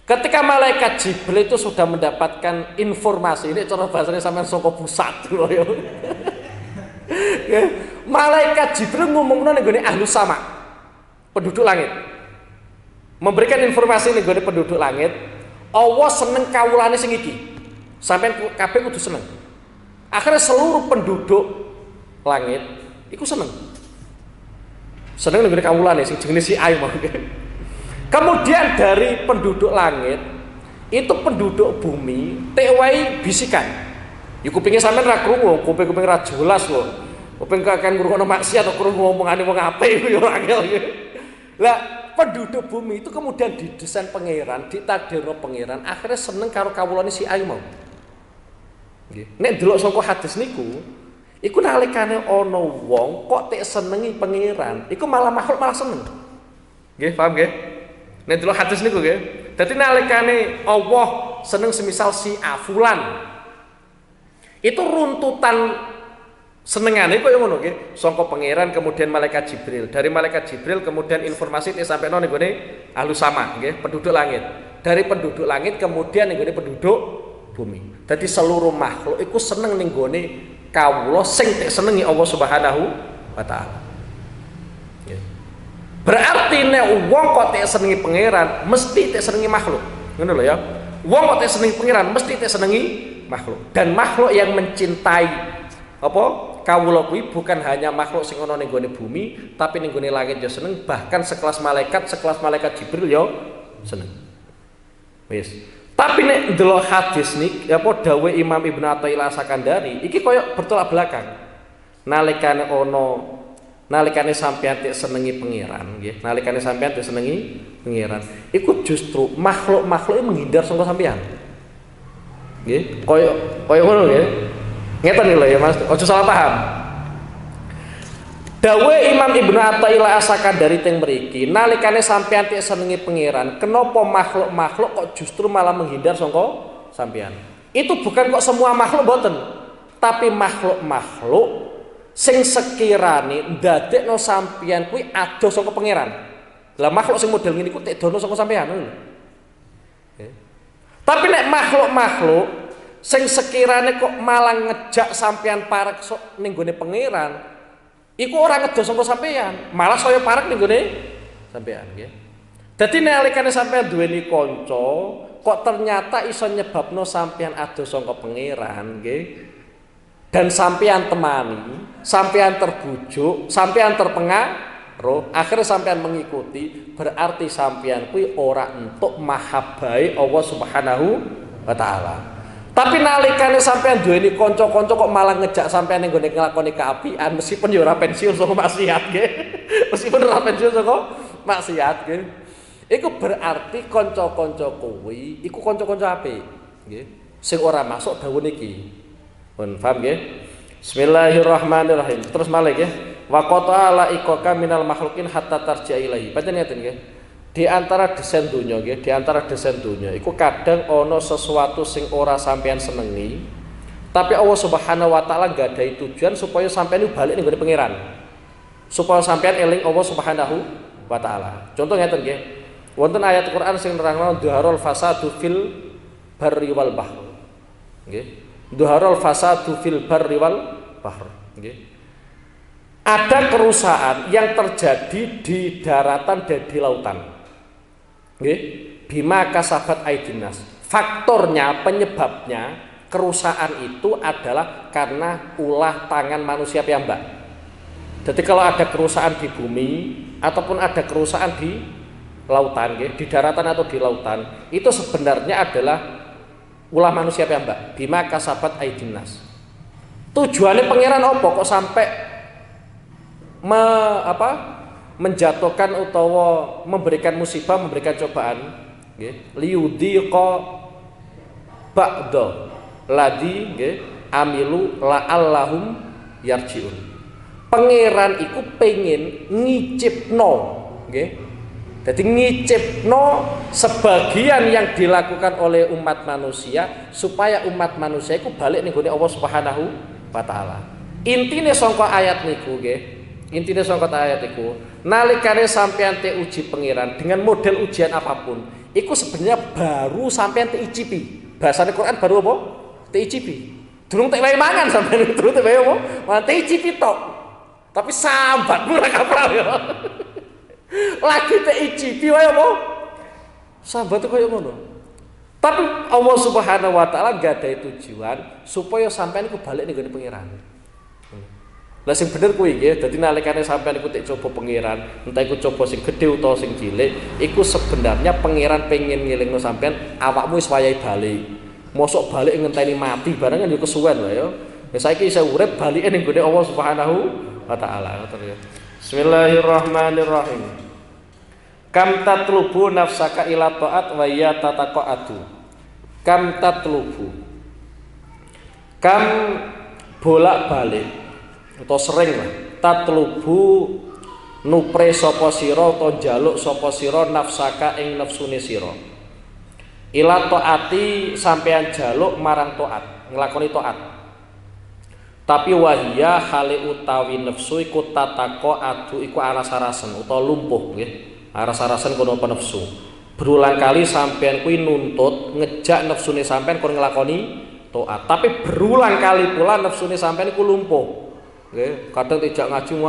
Ketika malaikat Jibril itu sudah mendapatkan informasi, ini cara bahasanya sampeyan saka pusat lho ya. Malaikat Jibril ngomongno ning gone ahlus sama, penduduk langit. Memberikan informasi ning gone penduduk langit, Allah seneng kawulane sing iki. Sampeyan kabeh kudu seneng. Akhirnya seluruh penduduk langit iku seneng. Seneng ning gone kawulane sing jenenge si Ai mau. Kemudian dari penduduk langit itu penduduk bumi tekwai bisikan. Ya kupinge sampean ra krungu, kuping-kuping ra jelas lho. Kuping kakek ngrungokno maksiat atau krungu omongane wong apik iku ya ora angel. Lah penduduk bumi itu kemudian didesain pangeran, ditakdirno pangeran, akhirnya seneng karo kawulane si Ai mau. Nggih. Nek delok saka hadis niku, iku nalikane ana wong kok tek senengi pangeran, iku malah makhluk malah seneng. Nggih, paham nggih? Nek delok hadis niku nggih. Dadi nalikane Allah seneng semisal si A fulan, itu runtutan senengane kok ngono nggih. Saka pangeran kemudian malaikat Jibril. Dari malaikat Jibril kemudian informasi sampeno ning gone ahlus sama nggih, penduduk langit. Dari penduduk langit kemudian ning gone penduduk bumi. Jadi seluruh makhluk iku seneng ning gone kawula sing tek senengi Allah Subhanahu wa taala. Berarti nek wong kok tek senengi pangeran, mesti tek senengi makhluk. Ngono lho ya. Wong kok tek senengi pangeran, mesti tek senengi makhluk. Dan makhluk yang mencintai apa? Kawula kuwi bukan hanya makhluk sing ana ning gone bumi, tapi ning gone langit ya seneng, bahkan sekelas malaikat Jibril ya seneng. Wis. Tapi nek ndelok hadis niki apa dawuh Imam Ibnu Athaillah As-Sakandari iki koyo bertolak belakang. Nalikane sampeyan tek senengi pangeran nggih, nalikane sampeyan tek senengi pangeran, iku justru makhluk-makhluk menghindar saka sampeyan. Nggih, koyo ngono nggih. Ngeten lho ya Mas, aja salah paham. Dawe Imam Ibnu Athaillah As-Sakandari teng mriki, nalikane sampeyan tik senengi pangeran, kenapa makhluk-makhluk kok justru malah menghindar saka sampeyan? Itu bukan kok semua makhluk boten, tapi makhluk-makhluk sing sekirane ndadekno sampeyan kuwi adoh saka pangeran. Lah makhluk sing model ngene iku tik dono saka sampeyan lho. Tapi nek makhluk-makhluk sing sekirane kok malah ngejak sampeyan parek ning gone pangeran, iku ora ngedos saka sampeyan, malah saya parek ning gone sampeyan nggih. Dadi nalikane sampeyan duweni kanca, kok ternyata iso nyebabno sampeyan adoh saka pangeran nggih. Dan sampeyan temani, sampeyan terbujuk, sampeyan terpengaruh, akhirnya sampeyan mengikuti, berarti sampeyan kuwi ora entuk mahabbahe Allah Subhanahu wa taala. Tapi nalikane sampean duweni kanca-kanca kok malah ngejak sampean ning gone nglakoni kaapian meskipun ya ora pensiun saka maksiat nggih. Meskipun ora pensiun saka maksiat nggih. Iku berarti kanca-kanca kuwi iku kanca-kanca apik nggih. Sing ora masuk dawuh niki. Pun paham nggih? Bismillahirrahmanirrahim. Terus malih nggih. Wa qata'ala ikaka minal makhluqin hatta tarji'a ilaihi. Pancen ngeten nggih. Di antara desain dunia nggih, di antara desain dunia iku kadang ono sesuatu sing ora sampean senengi, tapi Allah Subhanahu wa taala nggadahi tujuan supaya sampean balik ning gone pangeran. Supaya sampean eling Allah Subhanahu wa taala. Contoh ngeten nggih. Wonten ayat Quran sing nerangno dhaharul fasadu fil barri wal bahr. Nggih. Dhaharul fasadu fil barri wal bahr. Nggih. Ada kerusakan yang terjadi di daratan dan di lautan. Nggih, bima kasabat aidinas. Faktornya, penyebabnya kerusakan itu adalah karena ulah tangan manusia piyambak. Jadi kalau ada kerusakan di bumi ataupun ada kerusakan di lautan, nggih, di daratan atau di lautan, itu sebenarnya adalah ulah manusia piyambak. Bima kasabat aidinas. Tujuannya pangeran opo kok sampai menjatuhkan utawa memberikan musibah, memberikan cobaan nggih, liyudhiqa ba'da ladzi nggih amilu la'allahum yarjiun. Pangeran iku pengin ngicipno nggih. Dadi ngicipno sebagian yang dilakukan oleh umat manusia supaya umat manusia iku balik ning gone Allah Subhanahu wa taala. Intine saka ayat niku nggih. Intinya sangkat ayat itu, nalikane sampean te uji pangeran dengan model ujian apapun, itu sebenarnya baru sampean te icipi. Bahasane Quran baru apa? Te icipi. Durung te wae mangan sampean, durung te wae apa? Malah te icipi tok. Tapi sambat ora kapral ya. Lagi te icipi wae apa? Sambat koyo ngono. Tapi Allah Subhanahu wa taala gadahi tujuan supaya sampean iku balik ning gone pangeran. Lah sing bener kuwi nggih, dadi nalikane sampeyan iku tek coba pangeran, entah iku coba sing gedhe utawa sing cilik, iku sebenarnya pangeran pengen ngelingno sampeyan awakmu wis wayahe bali. Mosok balik ngenteni mati barang kan yo kesuwen wae yo. Wis saiki isih urip balike ning gone Allah Subhanahu wa taala. Bismillahirrahmanirrahim. Kam tatlubu nafsaka ila taat wa ya tataqatu. Kam tatlubu. Kam bolak-balik atau sering lah tatlubu nupre sapa sira utawa njaluk sapa sira nafsaka ing nafsune sira ila taati sampean jaluk marang taat nglakoni taat tapi wahia hale utawi nafsu iku tatako adu iku aras-arasen utawa lumpuh nggih aras-arasen kono apa nafsu berulang kali sampean kuwi nuntut ngejak nafsune sampean kon nglakoni taat tapi berulang kali pula nafsune sampean iku lumpuh. Oke, kadang tidak ngaji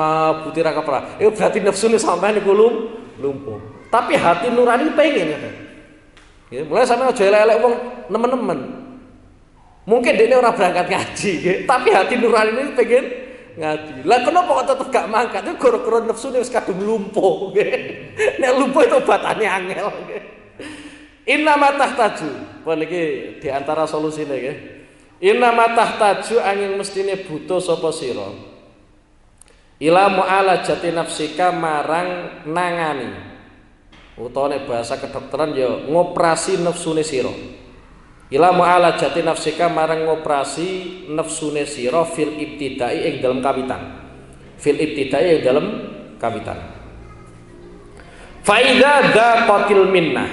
butir kapra. Itu berarti nafsune sampean iku lumpuh. Tapi hati nurani pengen ya. Ya, mulai sampean aja elek-elek wong nemen-nemen. Mungkin dekne ora berangkat ngaji, ya, tapi hati nurani ini pengen ngaji. Lah kenapa kok tetep gak mangkat? Itu gara-gara nafsune wis kadung lumpuh, nggih. Nek lumpuh itu obatane angel, nggih. Inna ma tahtaju. Pun iki di antara solusine nggih. Inna ma tahtaju angin mestine butuh sapa sira. Ila mu'alajati nafsika marang nangani utawa nek bahasa kedokteran ya ngoperasi nafsune sira ila mu'alajati nafsika marang ngoperasi nafsune sira fil ibtidai ing dalem kawitan. Fil ibtidai ing dalem kawitan. Fa idza daqatil minnah.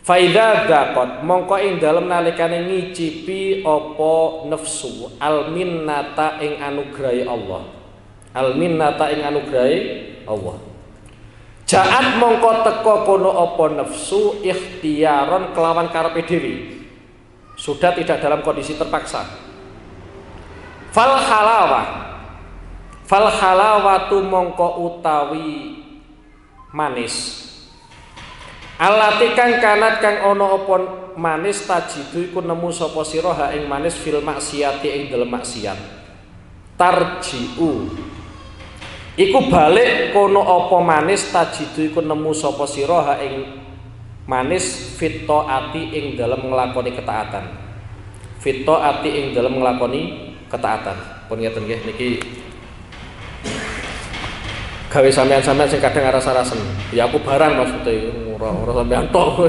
Fa idza daqat mongko ing dalem nalikane ngicipi apa nafsu al minnata ing anugrahe Allah. Al minnata ing anugrahe Allah. Ja'at mongko teka kono apa nafsu ikhtiyaron kelawan karepe dhewe. Sudah tidak dalam kondisi terpaksa. Fal halawatu mongko utawi manis. Alati kang kanat kang ana apa manis tajidu iku nemu sapa sira ha ing manis fil maksiati ing dalem maksiat. Tarji'u iku balik kono apa manis tajidu iku nemu sapa sira ha ing manis fitoati ing dalam nglakoni ketaatan. Fitoati ing dalam nglakoni ketaatan. Pun ngeten nggih niki gawe sampean-sampean sing kadang aras-arasen. Ya aku barang maksudnya ora sampean tok.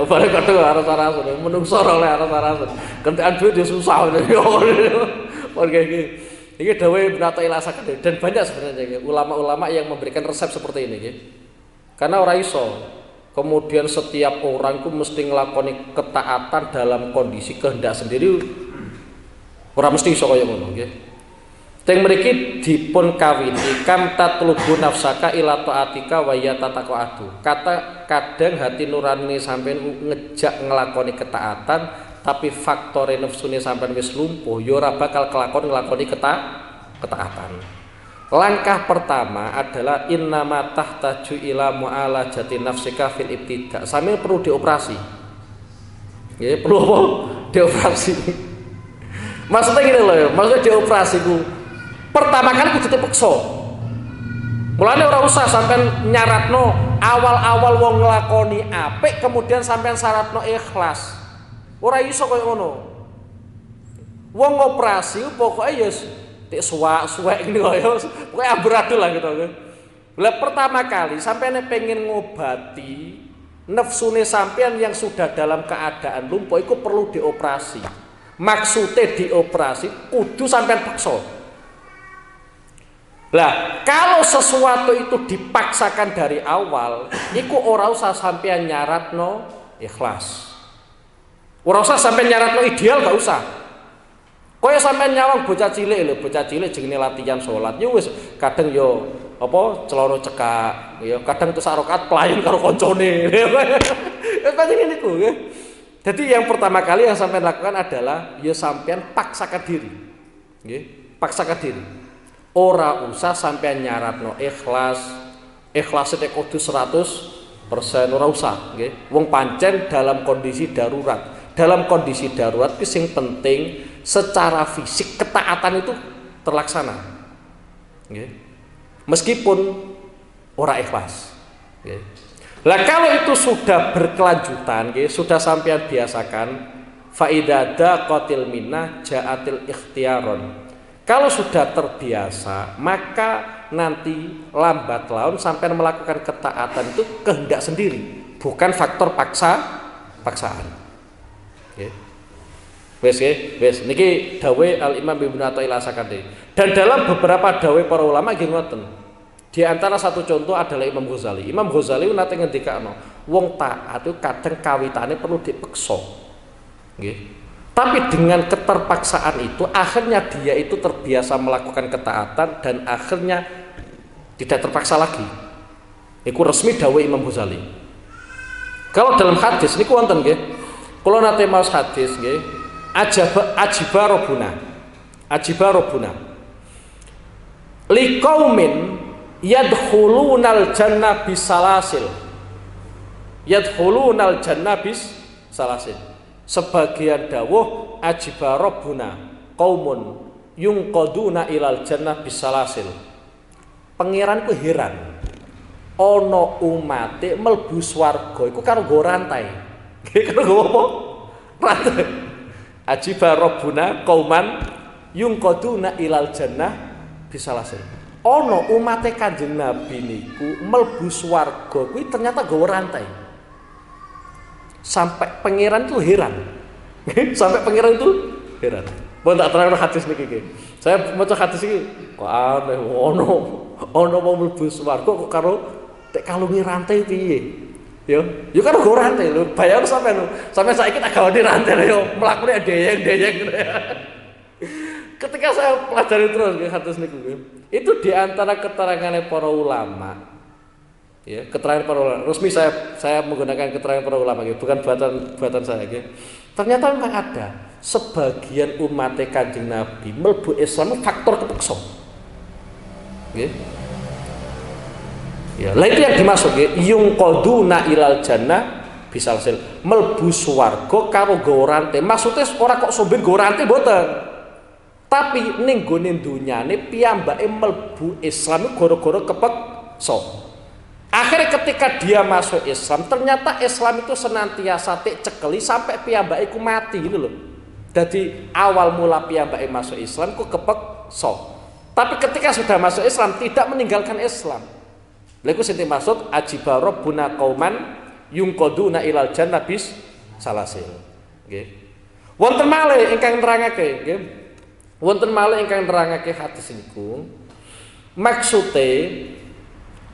Barang kadang aras-arasen, menungso ora oleh aras-arasen. Kentekan duit ya susah ngene. Pun nggih. Iki dawuh Ibnu Athaillah As-Sakandari dan banyak sebenarnya ulama-ulama yang memberikan resep seperti ini nggih. Karena ora iso kemudian setiap orang itu mesti ngelakoni ketaatan dalam kondisi kehendak sendiri, ora mesti iso kaya ngono nggih. Teng mriki dipun kawiti kam tatlubu nafsaka ila taatika wa yatataqatu. Kata kadang hati nurani sampean ngejak ngelakoni ketaatan tapi faktore nafsune sampean wis lumpuh ya ora bakal kelakon nglakoni ketaatan. Langkah pertama adalah innama tahtaju ila mu'alajati nafsika fil ibtida. Sampeyan perlu dioperasi. Nggih, perlu apa? Dioperasi. Maksudnya gini loh ya, maksudnya dioperasi ku pertama kali kudu dipeksa. Mulane ora usah sampean nyaratno awal-awal wong nglakoni apik kemudian sampean syaratno ikhlas. Ora iso koyo ngono. Wong operasi pokoke ya tik suwek ngene kaya pokoke amburadul lah gitu. Lah pertama kali sampeyan pengen ngobati nafsune sampeyan yang sudah dalam keadaan lumpuh iku perlu dioperasi. Maksudnya dioperasi kudu sampeyan paksa. Lah, kalau sesuatu itu dipaksakan dari awal, iku ora usah sampeyan nyaratno ikhlas. Ora usah sampeyan nyaratno ideal, gak usah. Kaya sampeyan nyawang bocah cilik lho, bocah cilik jenenge latihan salat. Ya wis kadang yo apa celana cekak, ya kadang terus rakaat pelayan karo koncone. Ya pancen niku nggih. Jadi yang pertama kali yang sampeyan lakukan adalah ya sampeyan paksakan diri. Nggih, paksakan diri. Ora usah sampeyan nyaratno ikhlas. Ikhlas itu kudu 100%, ora usah, nggih. Wong pancen dalam kondisi darurat. Dalam kondisi darurat itu sing penting secara fisik ketaatan itu terlaksana. Nggih. Meskipun ora ikhlas. Nggih. Lah kalau itu sudah berkelanjutan, nggih, sudah sampeyan biasakan fa idza daqatil minnah ja'atil ikhtiyaron. Kalau sudah terbiasa, maka nanti lambat laun sampai melakukan ketaatan itu kehendak sendiri, bukan faktor paksaan. Okay. Wes niki dawuh Al Imam Ibnu Athaillah As-Sakandari. Dan dalam beberapa dawuh para ulama nggih ngoten. Di antara satu contoh adalah Imam Ghazali. Imam Ghazali nate ngendikano, wong taat itu kadang kawitane perlu dipeksa. Nggih. Tapi dengan keterpaksaan itu akhirnya dia itu terbiasa melakukan ketaatan dan akhirnya tidak terpaksa lagi. Iku resmi dawuh Imam Ghazali. Kalau dalam hadis niku wonten nggih. Kula nate maos hadis nggih. Ajiba robuna. Liqaumin yadkhulunal jannah bisalasil. Yadkhulunal jannah bisalasil. Sebagian dawuh ajiba rabbuna qaumun yungqaduna ilal jannah bisalasil. Pangeran ku heran ana umate mlebu swarga iku karo nggo rantai. Nggih karo nggo apa? Rantai. Ajiba rabbuna qauman yungqaduna ilal jannah bisalasil. Ana umate Kanjeng Nabi niku mlebu swarga kuwi ternyata nggawa rantai. sampai pangeran itu heran. Sampai pangeran itu heran. Pun tak terang hadis niki. Saya maca hadis iki kok aneh ono mau mlebu swarga kok karo tek kalungi rantai piye. Yo karo go rantai lho. Bayang sampean lho. Sampai saiki tak gawani rantai yo mlakune deyeng-deyeng. Ketika saya pelajari terus hadis niku itu di antara keterangannya para ulama. Ya, keterangan para ulama. Resmi saya menggunakan keterangan para ulama gitu, bukan buatan saya gitu. Ternyata memang ada sebagian umat Kanjeng Nabi mlebu Islam faktor kepeksa. Nggih. Ya, lah itu yang dimaksud nggih, yungqaduna ilal jannah bisalsil. Mlebu swarga karo nggawa rantai. Maksudnya ora kok somben nggawa rantai mboten. Tapi ning gone dunyane piyambake mlebu Islam gara-gara kepeksa. Akhirnya ketika dia masuk Islam, ternyata Islam itu senantiasa cekeli sampai piyambake iku mati gitu loh. Jadi awal mula piyambake masuk Islam ku kepeksa. Tapi ketika sudah masuk Islam tidak meninggalkan Islam. Lha iku sing dimaksud ajiba rabbuna qauman yungqaduna ilal jannah bis salasil. Nggih. Wonten malih ingkang nerangake, nggih. Wonten malih ingkang nerangake hadis niku. Maksude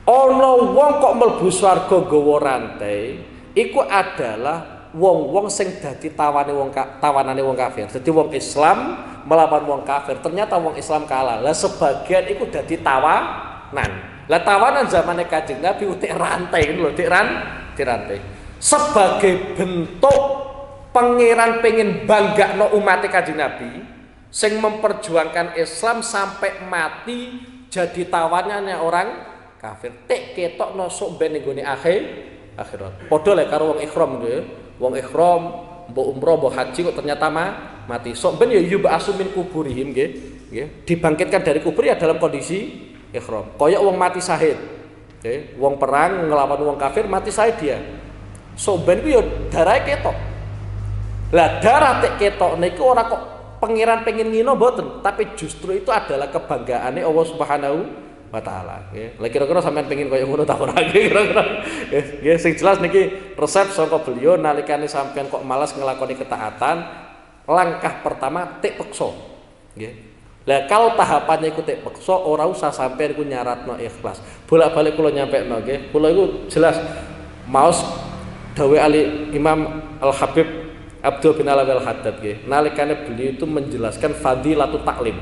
ana wong kok mlebu swarga nggawa rantai, iku adalah wong-wong sing dadi tawanane wong kafir. Dadi wong Islam melawan wong kafir, ternyata wong Islam kalah. Lah sebagian iku dadi tawanan. Lah tawanan zamane Kanjeng Nabi utik rantai lho, dirantai. Sebagai bentuk pangeran pengen banggakno umat Kanjeng Nabi sing memperjuangkan Islam sampai mati jadi tawanannya orang kafir. Tek ketokno sok ben nggone akhirat. Padha lek karo wong ihram nggih. Wong ihram mbok umroh mbok haji kok ternyata mati. Sok ben ya yub'asu min kuburihim nggih. Dibangkitkan dari kubur ya dalam kondisi ihram. Kaya wong mati syahid. Nggih, wong perang ngelawan wong kafir mati syahid dia. Sok ben ku ya darahe ketok. Lah darah tek ketok niku ora kok pangeran pengen ngino mboten, tapi justru itu adalah kebanggaane Allah Subhanahu wa taala. Nggih. Lah kira-kira sampean pengen kaya ngono ta ora kira-kira. Nggih, sing jelas niki resep saka beliau nalikane sampean kok malas nglakoni ketaatan, langkah pertama tek peksa. Nggih. Lah kalau tahapannya iku tek peksa ora usah sampean iku nyaratno ikhlas. Bolak-balik kula nyampekno nggih. Kula iku jelas maos dawuh Ali Imam Al-Habib Abdul bin Alawi Al-Haddad nggih. Nalikane beliau itu menjelaskan fadilatut taklim.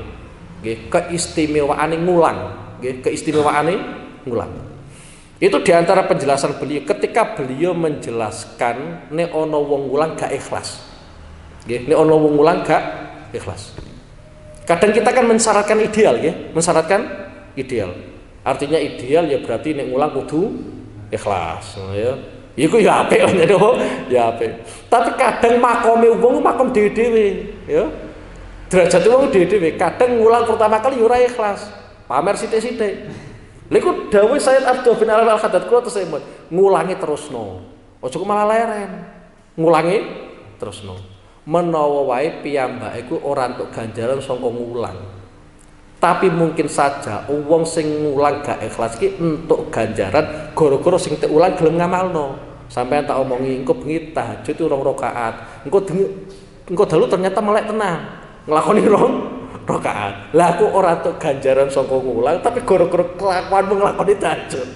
Nggih, keistimewaane ngulang. Keistimewaane ngulang. Itu diantara penjelasan beliau ketika beliau menjelaskan nek ana wong ngulang gak ikhlas. Nggih, nek ana wong ngulang gak ikhlas. Kadang kita kan mensyaratkan ideal nggih, mensyaratkan ideal. Artinya ideal ya berarti nek ngulang kudu ikhlas, ya. Iku ya apik ya apik. Tapi kadang makome wong makom dhewe-dhewe, ya. Derajate wong dhewe-dhewe, kadang ngulang pertama kali ya ora ikhlas. Pamer sithik-sithik. Lha iku dawuh Sayyid Abdul bin Alawi Al-Haddad kula terus ngulangi terusno. Aja kok malah leren. Ngulangi terusno. Menawa wae piyambake iku ora entuk ganjaran saka ngulang. Tapi mungkin saja wong sing ngulang gak ikhlas ki entuk ganjaran gara-gara sing tek ulang gelem ngamalno. Sampeyan tak omongi engko bengi tahajud 2 rakaat. Engko dalu ternyata melek tenang. Nglakoni 2 rakaat. Lah aku ora entuk ganjaran saka ngulang tapi gara-gara kelakuanmu nglakoni tahajud.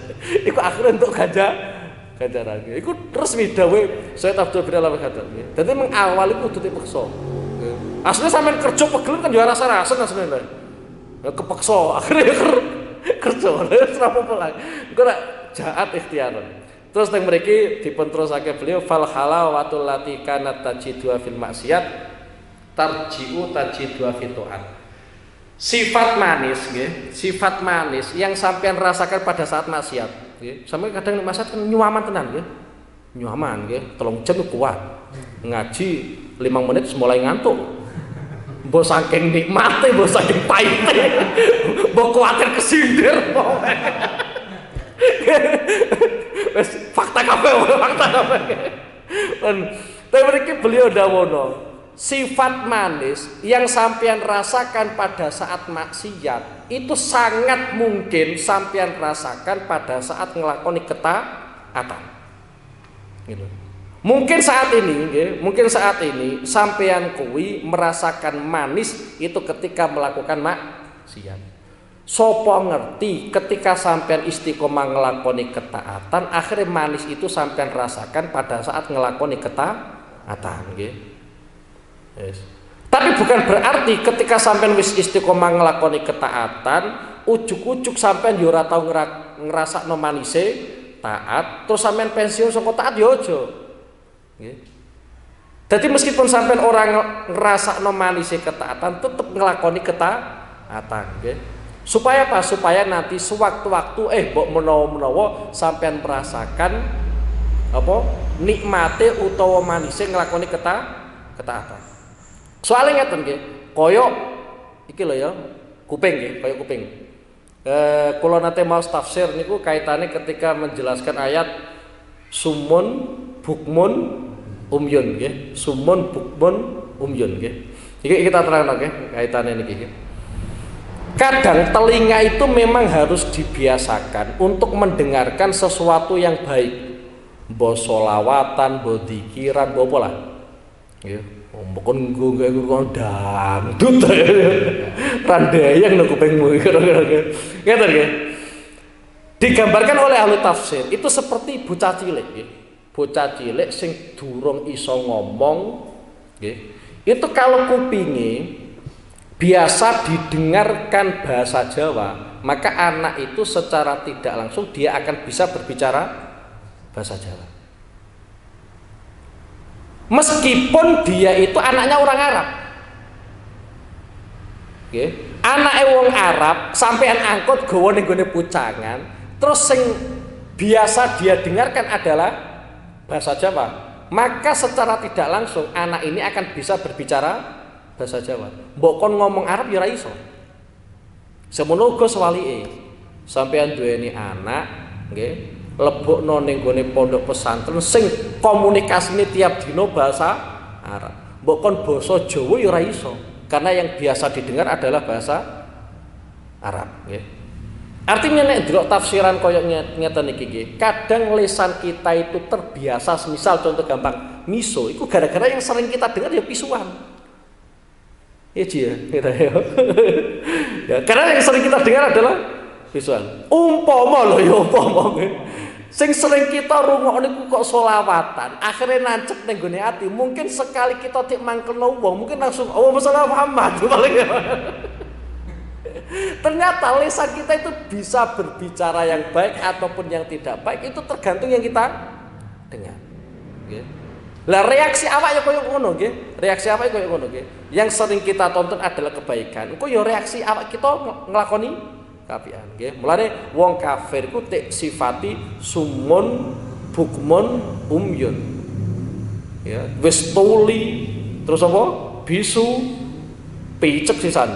Iku akhirnya entuk ganjaran. Iku resmi dawuh Sayyid Abdul bin Alawi Al-Haddad. Dadi meng awal iku kudu dipeksa. Asline sampean kerja pegel kan yo rasa-rasa asline. Kepeksa akhirnya kerja terus apa lagi engko nek jahat ikhtiaran. Terus teng mriki dipun terusake beliau fal halawatul lati kanat tajidu fil maksiat tarji'u tajidu fi ta'at. Sifat manis nggih, sifat manis yang sampean rasakan pada saat maksiat nggih. Sampai kadang nek maksiat kan nyuaman tenan nggih. Nyuaman nggih, 3 jam kuat. Ngaji 5 menit mulai ngantuk. Mbok saking nikmate, mbok saking pahite, mbok kuwatir kesindir. Wes fakta kabeh. Tapi mriki beliau dawuh sifat manis yang sampean rasakan pada saat maksiat itu sangat mungkin sampean rasakan pada saat ngelakoni ketaatan. Gitu. Mungkin saat ini, mungkin saat ini sampean kuwi merasakan manis itu ketika melakukan maksiat. Sopo ngerti ketika sampean istiqomah ngelakoni ketaatan, akhirnya manis itu sampean rasakan pada saat ngelakoni ketaatan, nggih. Yes. Tapi bukan berarti ketika sampean wis istiqomah ngelakoni ketaatan, ujuk-ujuk sampean yo ora tau ngrasakno manise taat, terus sampean pensiun saka taat yo aja. Jadi meskipun sampai orang ngerasa manisnya ketaatan, tetap ngelakoni ketaatan, supaya apa? Supaya nanti sewaktu-waktu mbok menawa sampean merasakan apa nikmate utawa manisnya ngelakoni ketaatan. Soalnya ngeten nggih, koyo iki lho ya, kuping nggih, koyo kuping. Kula nate maos tafsir niku kaitane ketika menjelaskan ayat sumun bukmun umyun nggih, sumun bukmun umyun nggih. Iki kita terangno nggih kaitane niki nggih. Kadang telinga itu memang harus dibiasakan untuk mendengarkan sesuatu yang baik. Mbok selawatan, mbok dzikiran, mbok apa lah. Nggih. Mbok nggo dangdut. Randayang nang kupingmu kira-kira. Ngeten nggih. Digambarkan oleh ahli tafsir itu seperti bocah cilik nggih. Bocah cilik sing durung iso ngomong nggih. Itu kalau kupinge biasa didengarkan bahasa Jawa, maka anak itu secara tidak langsung dia akan bisa berbicara bahasa Jawa. Meskipun dia itu anaknya orang Arab. Nggih. Anake wong Arab sampean angkut gawa ning gone pucangan, terus sing biasa dia dengarkan adalah bahasa Jawa, maka secara tidak langsung anak ini akan bisa berbicara bahasa Jawa. Mbok kon ngomong Arab ya ora iso. Semono uga sewalike. Sampeyan duweni anak, nggih, lebokno ning gone pondok pesantren sing komunikasine tiap dina bahasa Arab. Mbok kon basa Jawa ya ora iso, karena yang biasa didengar adalah bahasa Arab, nggih. Artinya nek delok tafsiran koyo ngeten iki nggih, kadang lisan kita itu terbiasa, misal contoh gampang, miso iku gara-gara yang sering kita dengar ya pisuan. Ya gitu ya. Ya, karena yang sering kita dengar adalah pisuan. Umpama lho ya umpama. Sing sering kita rungokne niku kok selawatan, akhirnya nancep ning gone ati, mungkin sekali kita dik mangkelno wong, mungkin langsung Allahumma shalli ala Muhammad paling. Ternyata lisan kita itu bisa berbicara yang baik ataupun yang tidak baik, itu tergantung yang kita dengar. Lah reaksi awak ya koyo ngono nggih. Reaksi awak koyo ngono nggih. Yang sering kita tonton adalah kebaikan. Engko ya reaksi awak kita nglakoni kapian nggih. Mulane wong kafir ku tek sifati sumun bukmun umyun. Ya, wis tuli terus apa? Bisu picek sisan.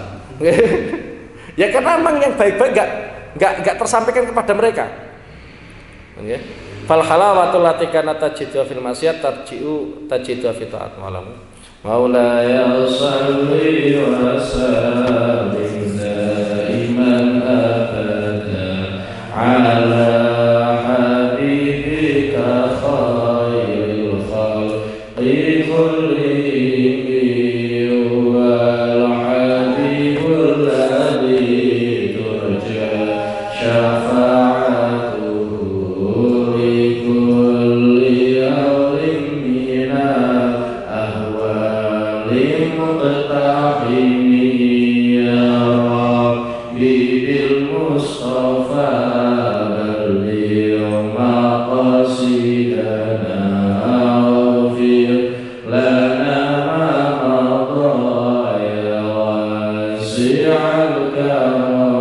Ya karena memang yang baik-baik enggak tersampaikan kepada mereka. Nggih. Fal halawatul lati kana tajidu fil masyiyat tajidu fi ta'at malam. Maulaya shalli wa sallim daiman abada ala habibika khairil khalqi kullihim wal habibul ladzi turja syafa'atuhu likulli amrin minal ahwali muqtahimi ya Rabbi bil Mustafa balligh maqasidana waghfir lana ma madha ya wasi'al karam